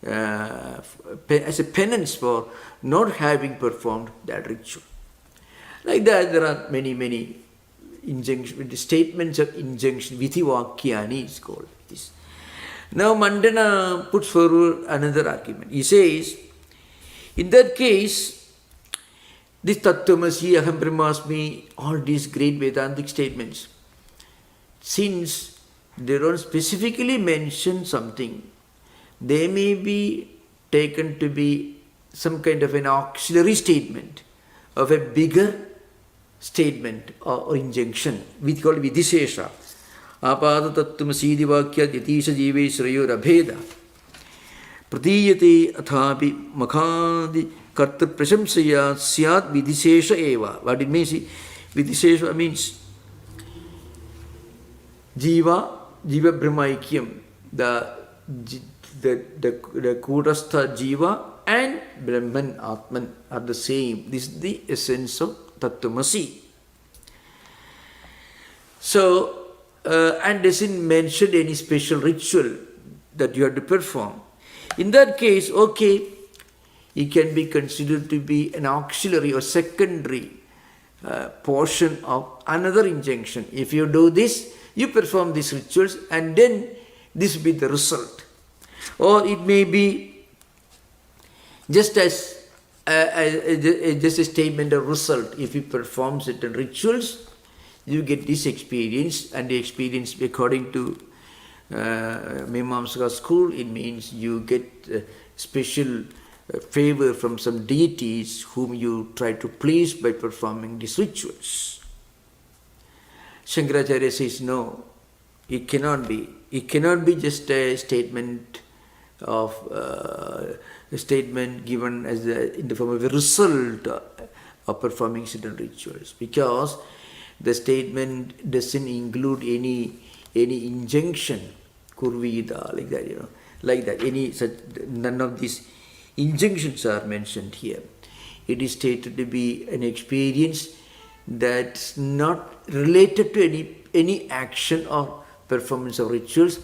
as a penance for not having performed that ritual. Like that, there are many injunction, statements of injunction, Vithivakyani is called this. Now Mandana puts forward another argument. He says, in that case, this Tattvamasi, Aham Brahmasmi, all these great Vedantic statements, since they don't specifically mention something, they may be taken to be some kind of an auxiliary statement of a bigger statement or injunction, we call it Vidishesha. Apada Tattvamasi Vakya Yatisha Jive Shrayo Rabheda Pratiyate Athapi Makhadi Karta Prasamsaya Syat Vidishesha Eva. What it means? Vidishesha means Jiva Brahmaikyam, the Kudastha Jiva and Brahman Atman are the same. This is the essence of Tattvamasi. So, and doesn't mention any special ritual that you have to perform. In that case, okay, it can be considered to be an auxiliary or secondary portion of another injunction. If you do this, you perform these rituals, and then this will be the result. Or it may be just as just a statement of result. If you perform certain rituals, you get this experience, and the experience, according to Mimamsaka school, it means you get special favor from some deities whom you try to please by performing these rituals. Shankaracharya says no, it cannot be. It cannot be just a statement of a statement given as in the form of a result of performing certain rituals, because the statement doesn't include any injunction, kurvida, like that, like that. Any such, none of these injunctions are mentioned here. It is stated to be an experience that's not related to any action or performance of rituals.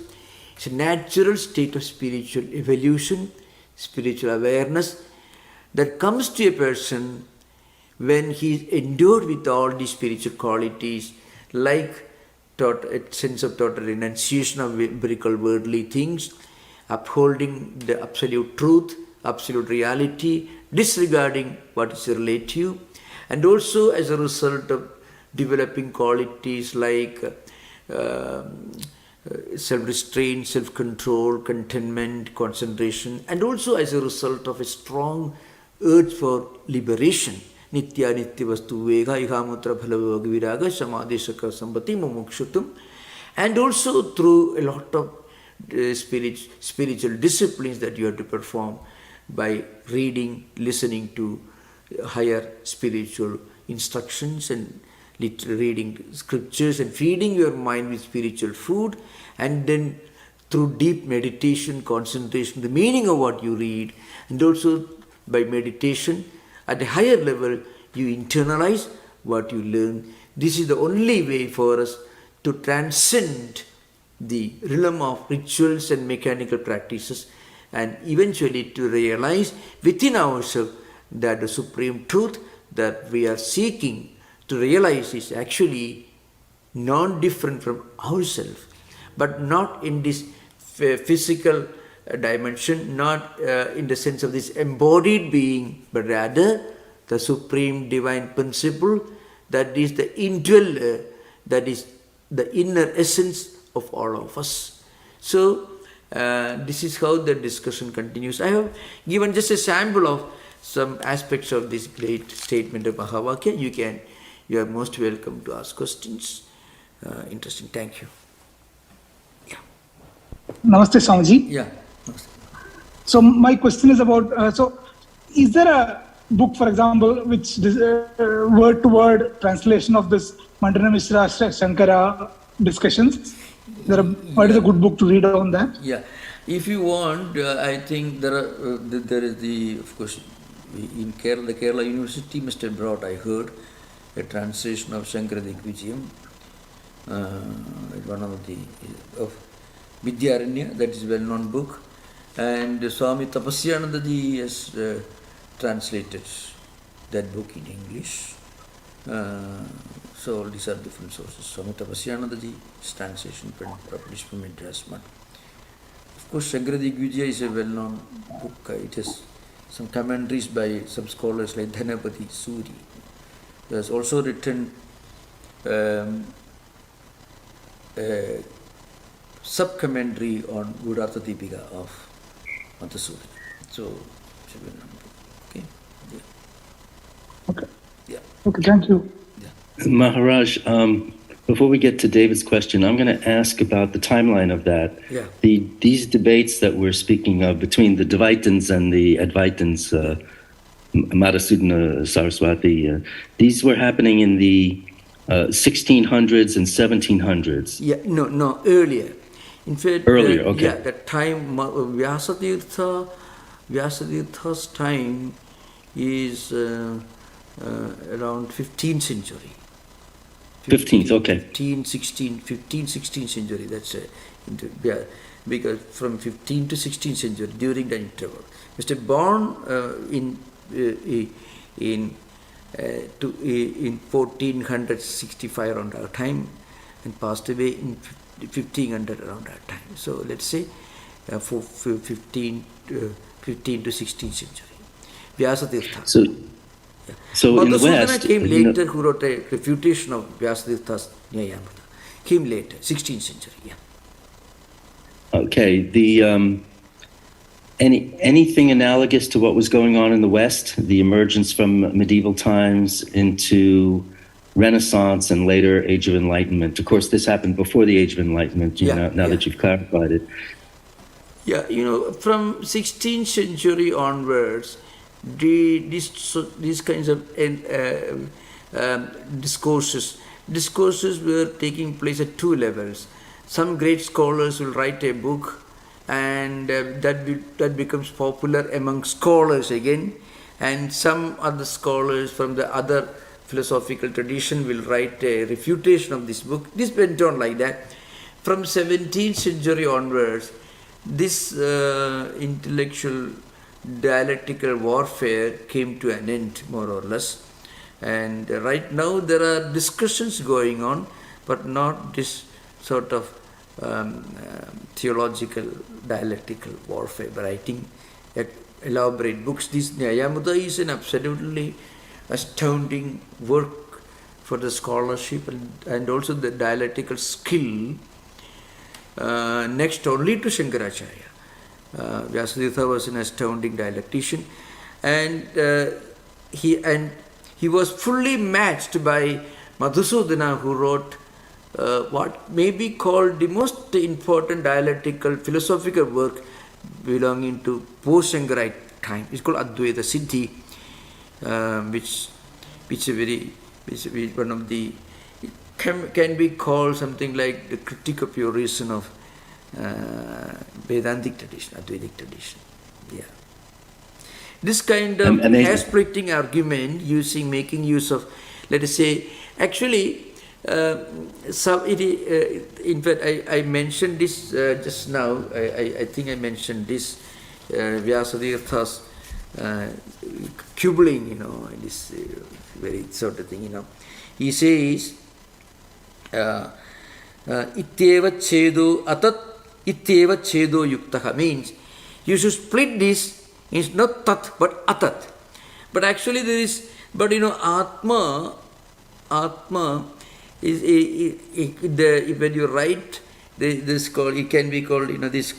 It's a natural state of spiritual evolution, spiritual awareness that comes to a person when he is endowed with all these spiritual qualities, like a sense of total renunciation of empirical worldly things, upholding the absolute truth, absolute reality, disregarding what is relative, and also as a result of developing qualities like self-restraint, self-control, contentment, concentration, and also as a result of a strong urge for liberation. Nitya nitya vastu vega ihamutra phalavyoga viraga samadeshaka sambati mumukshutum. And also through a lot of spiritual disciplines that you have to perform by reading, listening to higher spiritual instructions and reading scriptures and feeding your mind with spiritual food, and then through deep meditation, concentration, the meaning of what you read, and also by meditation at a higher level you internalize what you learn. This is the only way for us to transcend the realm of rituals and mechanical practices, and eventually to realize within ourselves that the supreme truth that we are seeking to realize is actually non-different from ourselves, but not in this physical dimension, not in the sense of this embodied being, but rather the supreme divine principle that is the indweller, that is the inner essence of all of us. So this is how the discussion continues. I have given just a sample of some aspects of this great statement of Mahavakya. You are most welcome to ask questions. Interesting. Thank you. Yeah. Namaste, Swamiji. Yeah. So my question is about, so is there a book, for example, which word-to-word translation of this Mandana Mishra Shankara discussions? What is a good book to read on that? Yeah. If you want, I think there is of course, in Kerala, the Kerala University must have brought, I heard, a translation of Shankara Digvijayam, one of Vidyaranya, that is a well-known book, and Swami Tattwamayananda has translated that book in English. So all these are different sources. Swami Tattwamayananda's translation published from Madras Math. Of course, Shankara Digvijaya is a well-known book. It has some commentaries by some scholars like Dhanapati Suri. He has also written a sub-commentary on Gudhartha Deepika of Madhusudana. So, it's a well-known book. Okay? Yeah. Okay. Yeah. Okay, thank you. Yeah. Maharaj, before we get to David's question, I'm going to ask about the timeline of that. Yeah. These debates that we're speaking of between the Dvaitins and the Advaitins, Madhusudana, Saraswati, these were happening in the 1600s and 1700s. Yeah, no, earlier. In fact, Earlier, okay. Yeah, that time, Vyasatirtha's time is around 15th century. 15th, okay. 15th, 16th century, that's yeah, because from 15th to 16th century, during the interval. Mr. Born in 1465 around our time and passed away in 1500 around our time. So let's say for 15 to 16th century. Vyasatirtha. So in the Madhusudana West, came later, who wrote a refutation of Vyasatirtha's Nyayamrita. Came later, 16th century. Yeah. Okay, anything analogous to what was going on in the West, the emergence from medieval times into Renaissance and later Age of Enlightenment? Of course, this happened before the Age of Enlightenment, now that you've clarified it. Yeah, from 16th century onwards, these kinds of discourses were taking place at two levels. Some great scholars will write a book, and that becomes popular among scholars again, and some other scholars from the other philosophical tradition will write a refutation of this book. This went on like that. From 17th century onwards, this intellectual dialectical warfare came to an end, more or less. And right now there are discussions going on, but not this sort of theological dialectical warfare, writing elaborate books. This Nyayamrita is an absolutely astounding work for the scholarship and also the dialectical skill, next only to Shankaracharya. Vyasatirtha was an astounding dialectician, and he was fully matched by Madhusudana, who wrote what may be called the most important dialectical philosophical work belonging to post-Shankarite time. It's called Advaita Siddhi, which one of the, it can be called something like the critique of pure reason of Vedantic tradition, Advaitic tradition. Yeah. This kind of aspirating argument making use of, let us say, actually, in fact, I mentioned this just now. I think I mentioned this Vyasatirtha's quibbling, this very sort of thing, He says, Ityeva chedo atat ityeva chedo yuktaha, means you should split this. It's not tat but atat. But actually there is, but Atma is when you write this called, it can be called, this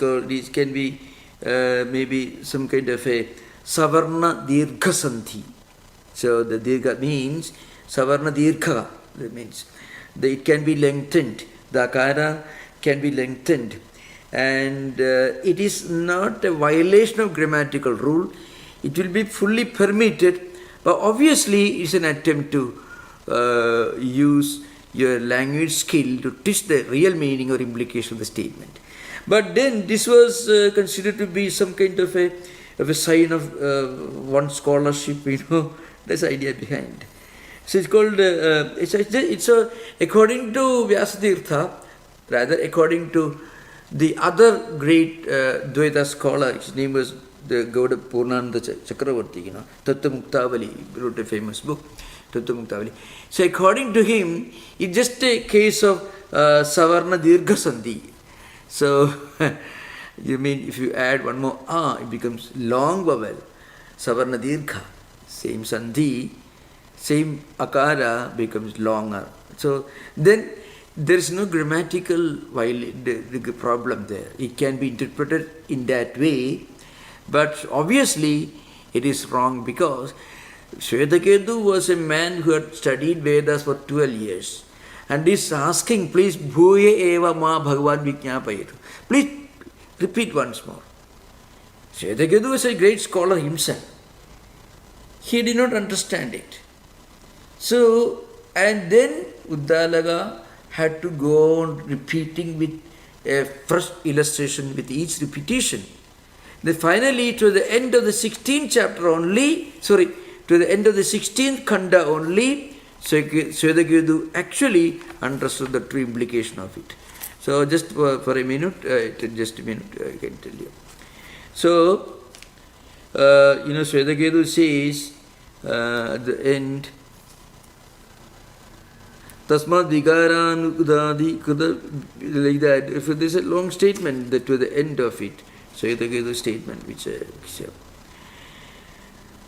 can be maybe some kind of a savarna dirgha santhi. So the dirgha means savarna dirgha, that means it can be lengthened, the akara can be lengthened, and it is not a violation of grammatical rule. It will be fully permitted, but obviously it's an attempt to use your language skill to twist the real meaning or implication of the statement. But then this was considered to be some kind of a sign of one scholarship, that's the idea behind. So it's called, according to Vyasatirtha, rather according to the other great Dvaita scholar, his name was the Gauda Purnananda Chakravarti, Tattva Muktavali, wrote a famous book. Tattwamukta. So according to him, it's just a case of Savarna Dirgha Sandhi. So you mean if you add one more it becomes long vowel. Savarna Dirgha. Same Sandhi, same Akara becomes longer. So then there is no grammatical problem there. It can be interpreted in that way, but obviously it is wrong because Shvetaketu was a man who had studied Vedas for 12 years and is asking, please, Bhuye eva ma bhagavan vijñāpayatu. Please repeat once more. Shvetaketu was a great scholar himself. He did not understand it. So, and then Uddalaga had to go on repeating with a fresh illustration with each repetition. Then finally, to the end of the 16th chapter only, to the end of the 16th Khanda only, Shvetaketu actually understood the true implication of it. So just for a minute, I can tell you. So, Shvetaketu says at the end, Tasmat Vigaranudadi Kuda, like that. If there's a long statement that to the end of it, Shvetaketu statement which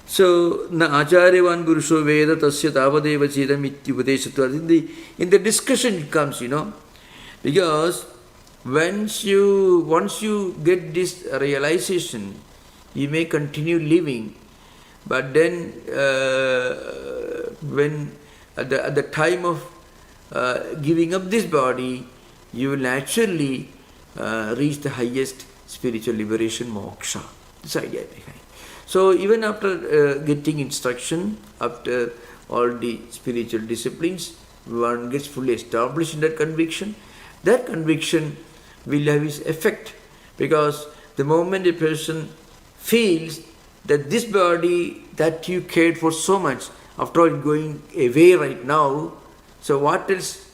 so, na acharyavan purusho veda tasya tavadeva chidam ityupadeshatva. In the discussion it comes, because once you get this realization, you may continue living, but then when at the time of giving up this body, you will naturally reach the highest spiritual liberation, moksha. This idea behind. So even after getting instruction, after all the spiritual disciplines, one gets fully established in that conviction will have its effect, because the moment a person feels that this body that you cared for so much, after all going away right now, so what else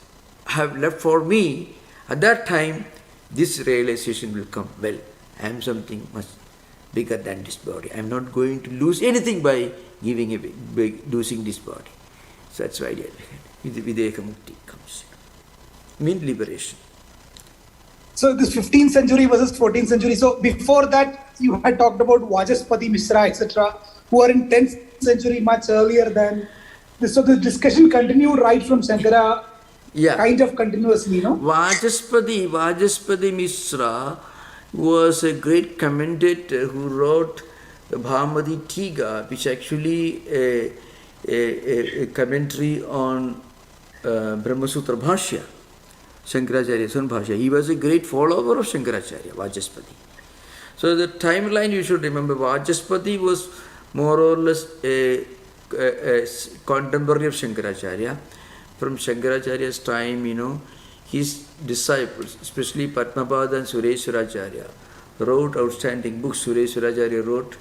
have left for me? At that time, this realization will come. Well, I am something much bigger than this body. I am not going to lose anything by giving away, by losing this body. So that's why Videka Mukti comes. Means liberation. So this 15th century versus 14th century. So before that, you had talked about Vajaspati, Misra, etc., who are in 10th century, much earlier than this. So the discussion continued right from Shankara, kind of continuously, Vajaspati Misra was a great commentator who wrote Bhamadi Tiga, which actually a commentary on Brahmasutra Bhashya, Shankaracharya's own Bhashya. He was a great follower of Shankaracharya, Vajaspati. So the timeline you should remember, Vajaspati was more or less a contemporary of Shankaracharya. From Shankaracharya's time, his disciples, especially Padmapada and Sureshwaracharya, wrote outstanding books. Sureshwaracharya wrote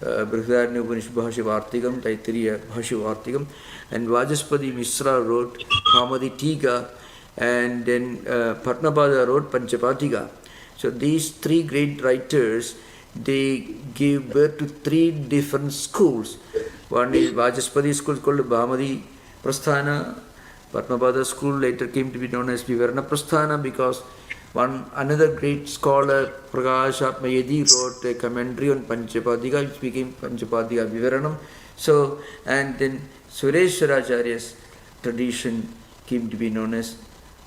Brihadaranya Upanishad Bhashya Vartikam, Taittiriya Bhashya Vartikam, and Vajaspati Misra wrote Bhamadi Tiga, and then Padmapada wrote Panchapatika. So these three great writers, they gave birth to three different schools. One is Vajaspati school called Bhamadi Prasthana. Padmapada school later came to be known as Vivarana Prasthana, because another great scholar, Prakashatma Yedi, wrote a commentary on Panchapadika, which became Panchapadika Vivaranam. So, and then Sureshwaracharya's tradition came to be known as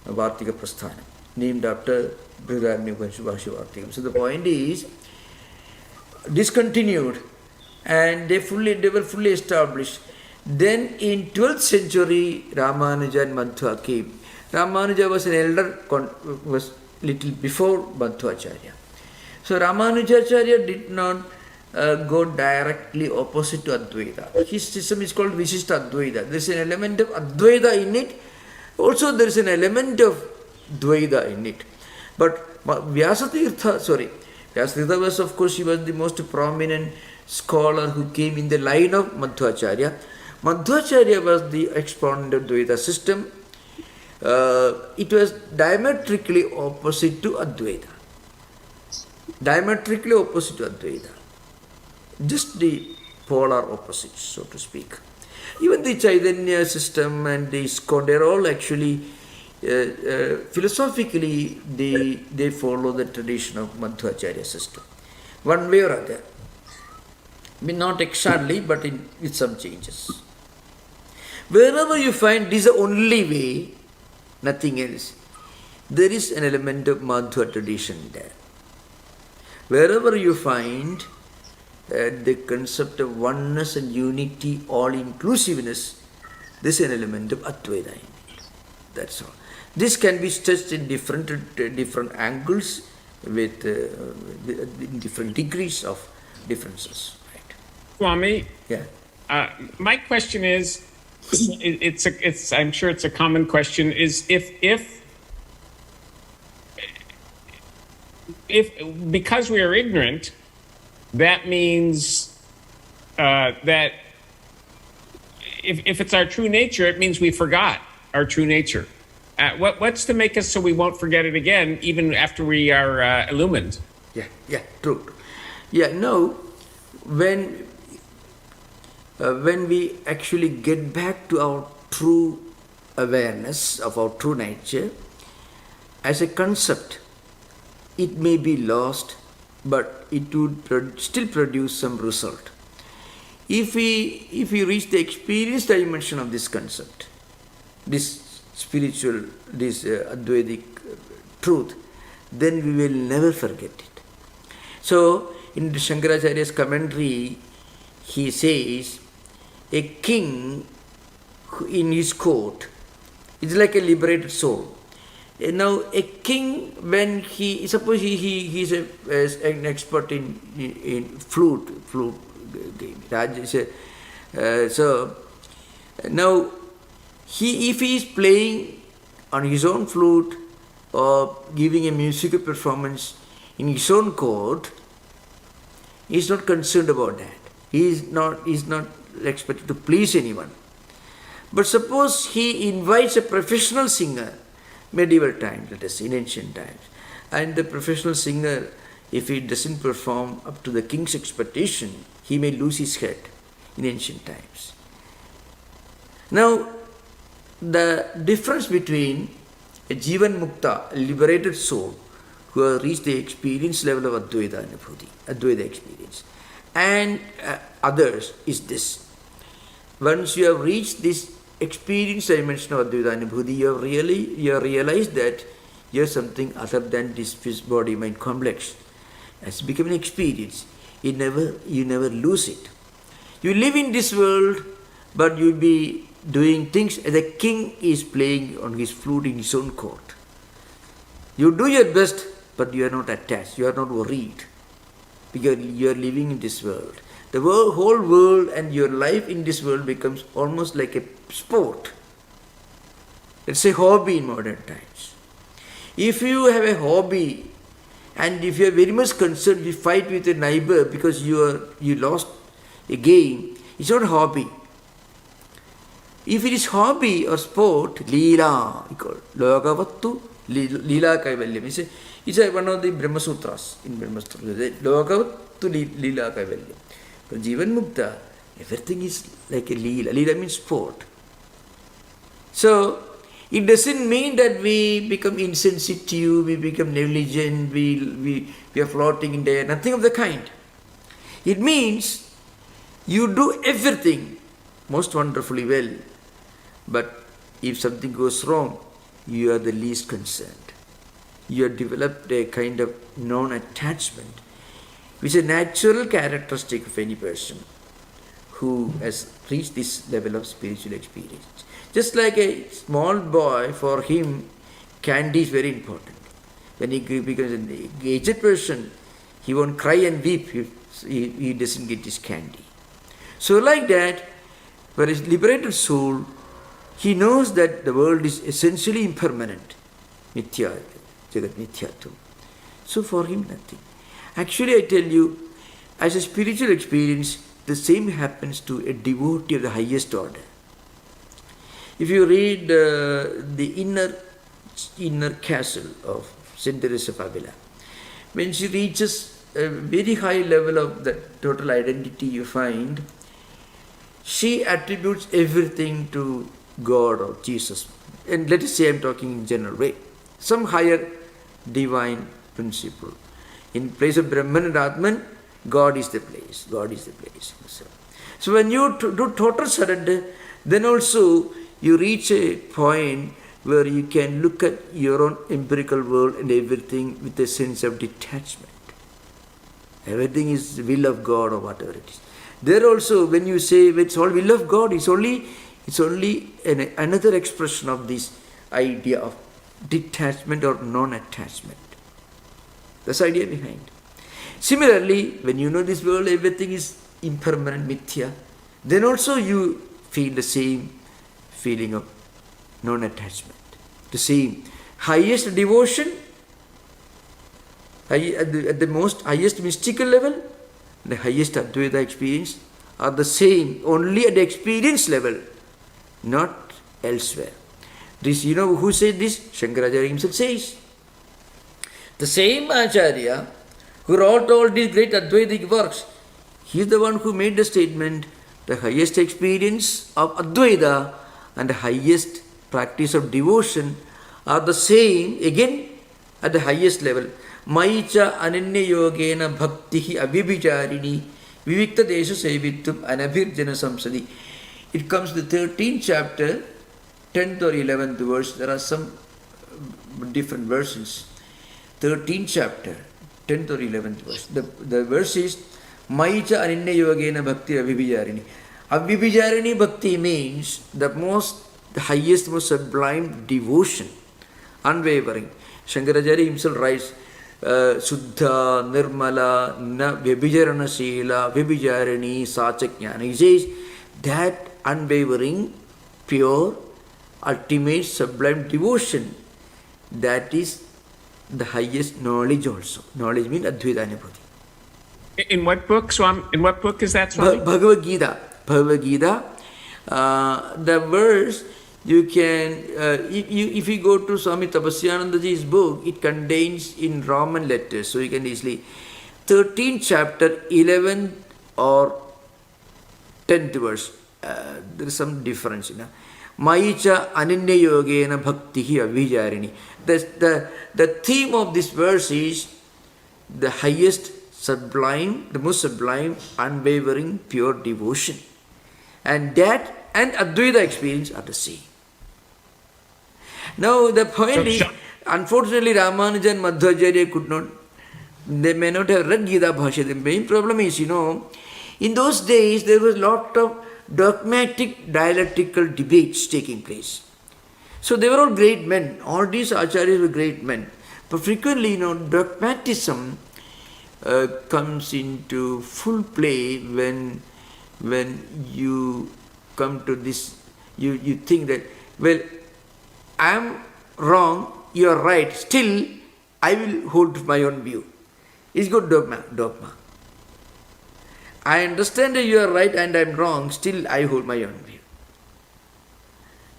Vartika Prasthana, named after Brihadaranya Upanishad Bhashya Vartikam. So the point is, discontinued, and they were fully established. Then in 12th century, Ramanuja and Madhva came. Ramanuja was an elder, was little before Madhvacharya. So Ramanujacharya did not go directly opposite to Advaita. His system is called Visishta Advaita. There is an element of Advaita in it. Also there is an element of Dvaita in it. But Vyasatirtha was, of course, he was the most prominent scholar who came in the line of Madhvacharya. Madhvacharya was the exponent of Dvaita system. It was diametrically opposite to Advaita. Diametrically opposite to Advaita. Just the polar opposites, so to speak. Even the Chaitanya system and the ISKCON, they're all actually, philosophically, they follow the tradition of Madhvacharya system. One way or other. I mean, not exactly, but with some changes. Wherever you find this is the only way, nothing else, there is an element of Madhva tradition there. Wherever you find the concept of oneness and unity, all-inclusiveness, this is an element of Advaita in it. That's all. This can be stressed in different angles with different degrees of differences. Right? Swami, Yeah. my question is, I'm sure it's a common question, is if because we are ignorant, that means that if it's our true nature, it means we forgot our true nature. What's to make us so we won't forget it again, even after we are illumined? Yeah, true. Yeah, no, when we actually get back to our true awareness of our true nature, as a concept, it may be lost, but it would still produce some result. If we reach the experience dimension of this concept, this spiritual, this Advaitic truth, then we will never forget it. So, in Shankaracharya's commentary, he says, a king in his court is like a liberated soul. Now, a king, when suppose he is an expert in flute game. So, now, if he is playing on his own flute or giving a musical performance in his own court, he is not concerned about that. He is not expected to please anyone. But suppose he invites a professional singer, medieval times, let us say, in ancient times, and the professional singer, if he doesn't perform up to the king's expectation, he may lose his head in ancient times. Now, the difference between a Jivan Mukta, a liberated soul, who have reached the experience level of Advaita Anubhuti, Advaita experience, and others is this. Once you have reached this experience dimension of Advaita Anubhuti, you have realized that you are something other than this body mind complex. As become an experience, you never lose it. You live in this world, but you'll be doing things as a king is playing on his flute in his own court. You do your best, but you are not attached, you are not worried, because you are living in this world. The whole world and your life in this world becomes almost like a sport. It's a hobby in modern times. If you have a hobby and if you are very much concerned, you fight with a neighbor because you lost a game, it's not a hobby. If it is hobby or sport, Leela, Logavattu, Leela Kaivalyam. It's one of the Brahma Sutras in Brahma Sutras. Logavattu Leela Kaivalyam. For Jivan Mukta, everything is like a Leela. Leela means sport. So, it doesn't mean that we become insensitive, we become negligent, we are floating in the air, nothing of the kind. It means you do everything most wonderfully well, but if something goes wrong, you are the least concerned. You have developed a kind of non-attachment, which is a natural characteristic of any person who has reached this level of spiritual experience. Just like a small boy, for him, candy is very important. When he becomes an aged person, he won't cry and weep if he doesn't get his candy. So like that, for his liberated soul, he knows that the world is essentially impermanent. Mithya, Jagat Mithyatum. So for him, nothing. Actually, I tell you, as a spiritual experience, the same happens to a devotee of the highest order. If you read the inner castle of Saint Teresa of Avila, when she reaches a very high level of the total identity, you find she attributes everything to God or Jesus. And let us say I'm talking in general way. Some higher divine principle. In place of Brahman and Atman, God is the place. God is the place. So when you do total surrender, then also you reach a point where you can look at your own empirical world and everything with a sense of detachment. Everything is the will of God or whatever it is. There also, when you say it's all will of God, it's only another expression of this idea of detachment or non-attachment. That's the idea behind. Similarly, when you know this world, everything is impermanent, mithya, then also you feel the same feeling of non-attachment. The same highest devotion, at the most highest mystical level, the highest Advaita experience are the same, only at the experience level, not elsewhere. This, you know who said this? Shankaracharya himself says. The same Acharya who wrote all these great Advaitic works, he is the one who made the statement, the highest experience of Advaita and the highest practice of devotion are the same, again, at the highest level. Maicha ananya yogena bhaktihi abhibicharini vivikta desha sevitum anabhirjana samsadi. It comes to the 13th chapter, 10th or 11th verse. There are some different versions. 13th chapter, 10th or 11th verse. The verse is Maicha ananya yogena bhakti abhibicharini. Abhibicharini bhakti means the highest, most sublime devotion, unwavering. Shankaracharya himself writes, Suddha, Nirmala, Na Vyabhijarana Sila, Vyabhijarani, Sachajnana. He says that unwavering, pure, ultimate, sublime devotion, that is the highest knowledge also. Knowledge means Advaita Anubhuti. In what book, Swami? In what book is that, Swami? Bhagavad Gita. Bhagavad Gita. The verse, you can, if you go to Swami Tattwamayanandaji's book, it contains in Roman letters, so you can easily, 13th chapter, 11th or 10th verse, there is some difference. Maicha ananya yogena bhaktihi abhijarini. The theme of this verse is the highest sublime, the most sublime, unwavering, pure devotion. And that and Advaita experience are the same. Now the point is, unfortunately Ramanujan and Madhvacharya could not, they may not have read Gita Bhashya. The main problem is, in those days there was a lot of dogmatic dialectical debates taking place. So they were all great men. All these acharyas were great men. But frequently, dogmatism comes into full play when you come to this, you think that, well, I am wrong, you are right, still I will hold my own view. It's good dogma. I understand that you are right and I am wrong, still I hold my own view.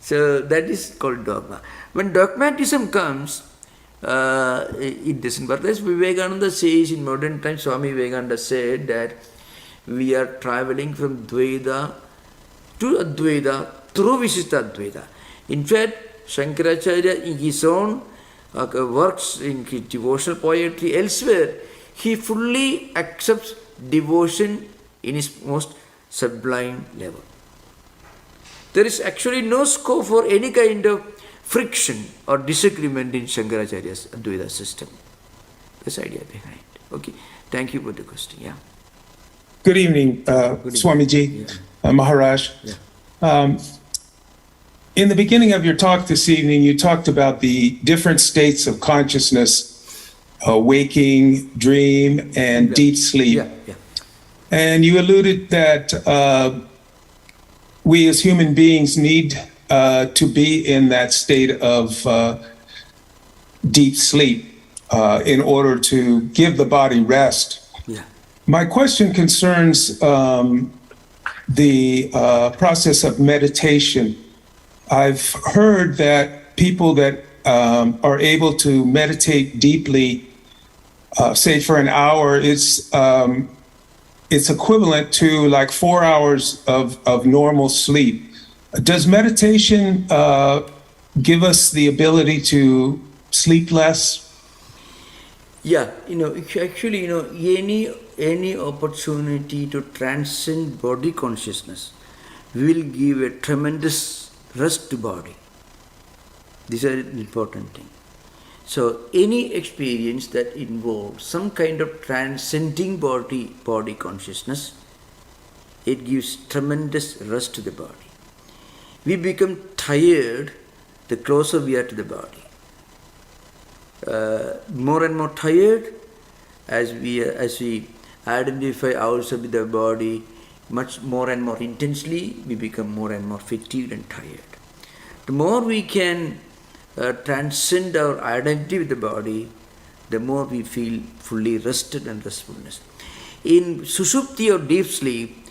So that is called dogma. When dogmatism comes, it doesn't work. As Vivekananda says in modern times, Swami Vivekananda said that we are traveling from Dvaita to Advaita through Visishta Advaita. In fact, Shankaracharya in his own works, in his devotional poetry, elsewhere, he fully accepts devotion in its most sublime level. There is actually no scope for any kind of friction or disagreement in Shankaracharya's Advaita system. That's the idea behind. Okay, thank you for the question. Yeah. Good evening, Swamiji, Maharaj. Yeah. In the beginning of your talk this evening, you talked about the different states of consciousness, waking, dream, and deep sleep. Yeah. And you alluded that we as human beings need to be in that state of deep sleep in order to give the body rest. Yeah. My question concerns the process of meditation. I've heard that people that are able to meditate deeply, say for an hour, it's it's equivalent to like 4 hours of normal sleep. Does meditation give us the ability to sleep less? Yeah, actually, any opportunity to transcend body consciousness will give a tremendous rest to body. These are important things. So any experience that involves some kind of transcending body consciousness, it gives tremendous rest to the body. We become tired the closer we are to the body. More and more tired as we identify ourselves with the body much more and more intensely, we become more and more fatigued and tired. The more we can transcend our identity with the body, the more we feel fully rested and restfulness. In sushupti or deep sleep,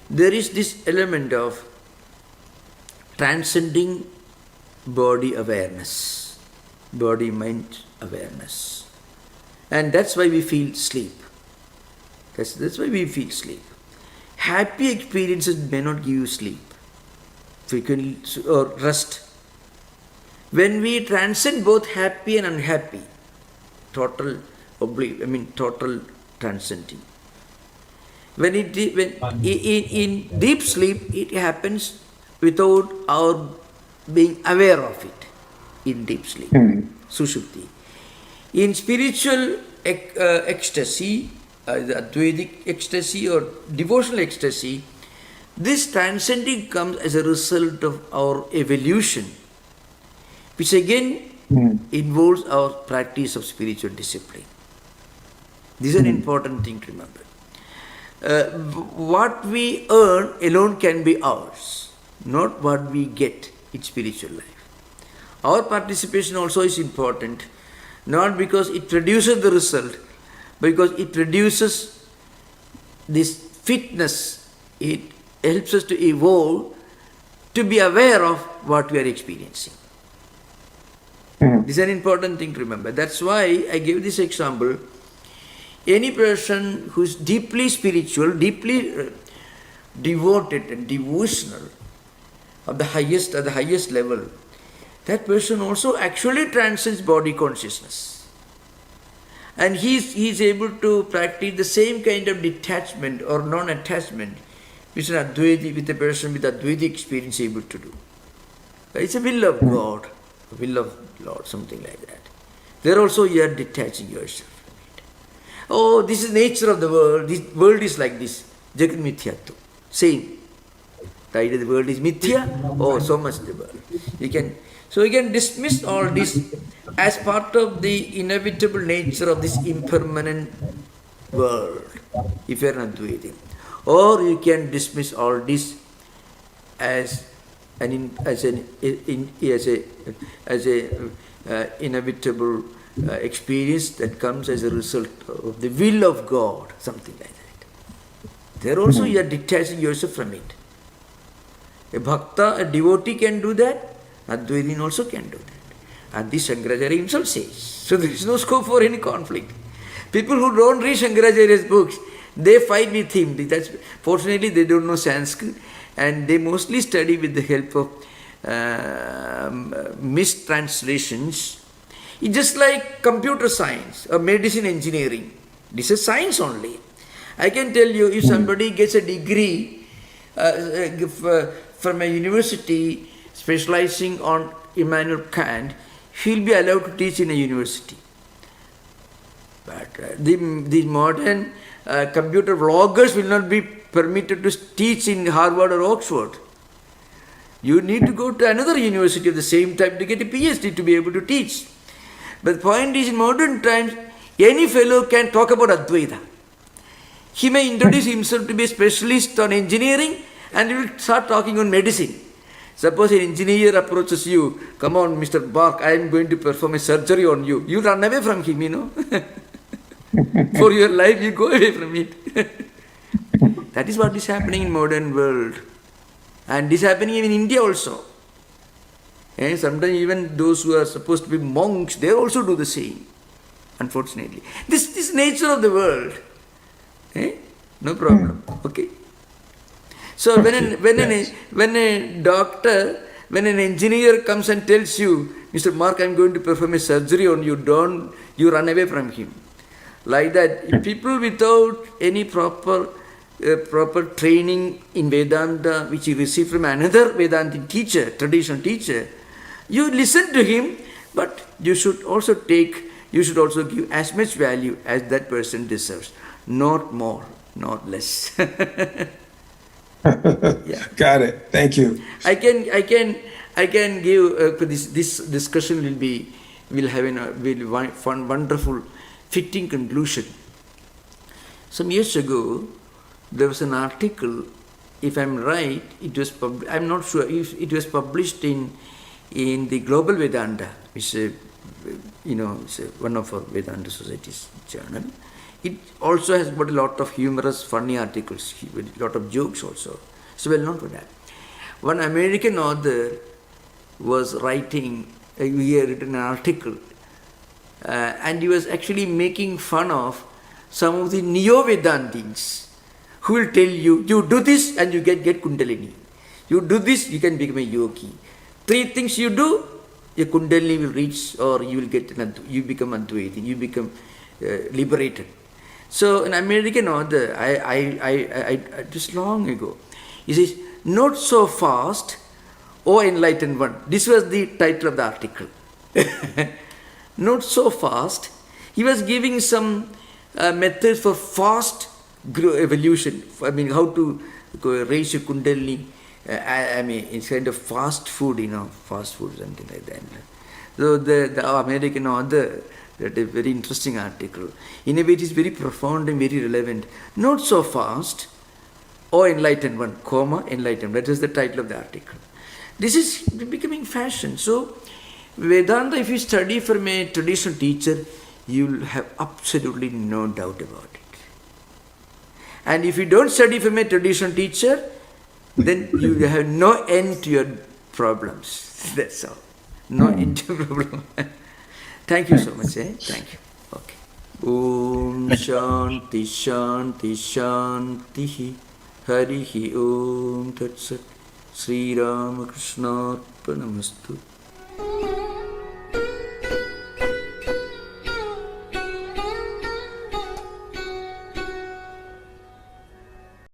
there is this element of transcending body awareness, body-mind awareness. And that's why we feel sleep. That's why we feel sleep. Happy experiences may not give you sleep, frequently, or rest. When we transcend both happy and unhappy, total transcending. When in deep sleep, it happens without our being aware of it. In deep sleep, sushupti. In spiritual ecstasy, the Advaitic ecstasy or devotional ecstasy, this transcending comes as a result of our evolution, which again involves our practice of spiritual discipline. This is an important thing to remember. What we earn alone can be ours, not what we get in spiritual life. Our participation also is important, not because it produces the result, but because it produces this fitness. It helps us to evolve, to be aware of what we are experiencing. This is an important thing to remember. That's why I gave this example. Any person who is deeply spiritual, deeply devoted and devotional at the highest level, that person also actually transcends body consciousness. And he is able to practice the same kind of detachment or non-attachment which an Advaita, with a person with Advaita experience able to do. It's a will of God, a will of Lord, something like that. There also you are detaching yourself from it. Oh, this is nature of the world. This world is like this. Jagat mithyatva. Same. The idea the world is mithya. Oh, so much the world. You can dismiss all this as part of the inevitable nature of this impermanent world, if you are not doing it. Or you can dismiss all this as an inevitable experience that comes as a result of the will of God, something like that. There also you are detaching yourself from it. A bhakta, a devotee can do that. Advaitin also can do that. And this Shankaracharya himself says. So there is no scope for any conflict. People who don't read Shankaracharya's books, they fight with him. Fortunately, they don't know Sanskrit and they mostly study with the help of mistranslations. It's just like computer science or medicine engineering. This is science only. I can tell you, if somebody gets a degree from a university specializing on Immanuel Kant, he'll be allowed to teach in a university. But the modern computer vloggers will not be permitted to teach in Harvard or Oxford. You need to go to another university of the same type to get a PhD to be able to teach. But the point is, in modern times, any fellow can talk about Advaita. He may introduce himself to be a specialist on engineering and he will start talking on medicine. Suppose an engineer approaches you, come on Mr. Bark, I am going to perform a surgery on you. You run away from him, you know. For your life, you go away from it. That is what is happening in modern world. And this is happening in India also. And sometimes even those who are supposed to be monks, they also do the same, unfortunately. This nature of the world. No problem. Okay. So when a doctor, when an engineer comes and tells you, Mr. Mark, I'm going to perform a surgery on you, you run away from him. Like that, people without any proper training in Vedanta, which you receive from another Vedantic teacher, traditional teacher, you listen to him, but you should also give as much value as that person deserves. Not more, not less. Yeah. Got it. Thank you. I can give this discussion will have a fun, wonderful, fitting conclusion. Some years ago, there was an article. If I'm right, it was I'm not sure if it was published in the Global Vedanta, which is one of our Vedanta Society's journal. It also has got a lot of humorous, funny articles, a lot of jokes also. So well known for that. One American author was writing, he had written an article, and he was actually making fun of some of the Neo-Vedantins who will tell you, you do this and you get Kundalini. You do this, you can become a yogi. 3 things you do, your Kundalini will reach, or you will you become Advaita, you become liberated. So an American author, I just long ago, he says, not so fast, O enlightened one. This was the title of the article. Not so fast. He was giving some methods for fast evolution. I mean, how to raise your Kundalini. It's kind of fast food, something like that. So the American author, that a very interesting article. In a way, it is very profound and very relevant. Not so fast, O enlightened one, enlightened. That is the title of the article. This is becoming fashion. So, Vedanta, if you study from a traditional teacher, you will have absolutely no doubt about it. And if you don't study from a traditional teacher, then you have no end to your problems. That's all. No end to problem. Thank you so much. Thank you. Okay. Om Shanti Shanti Shanti Harihi Om Tat Sat Sri Ramakrishna Arpanamastu.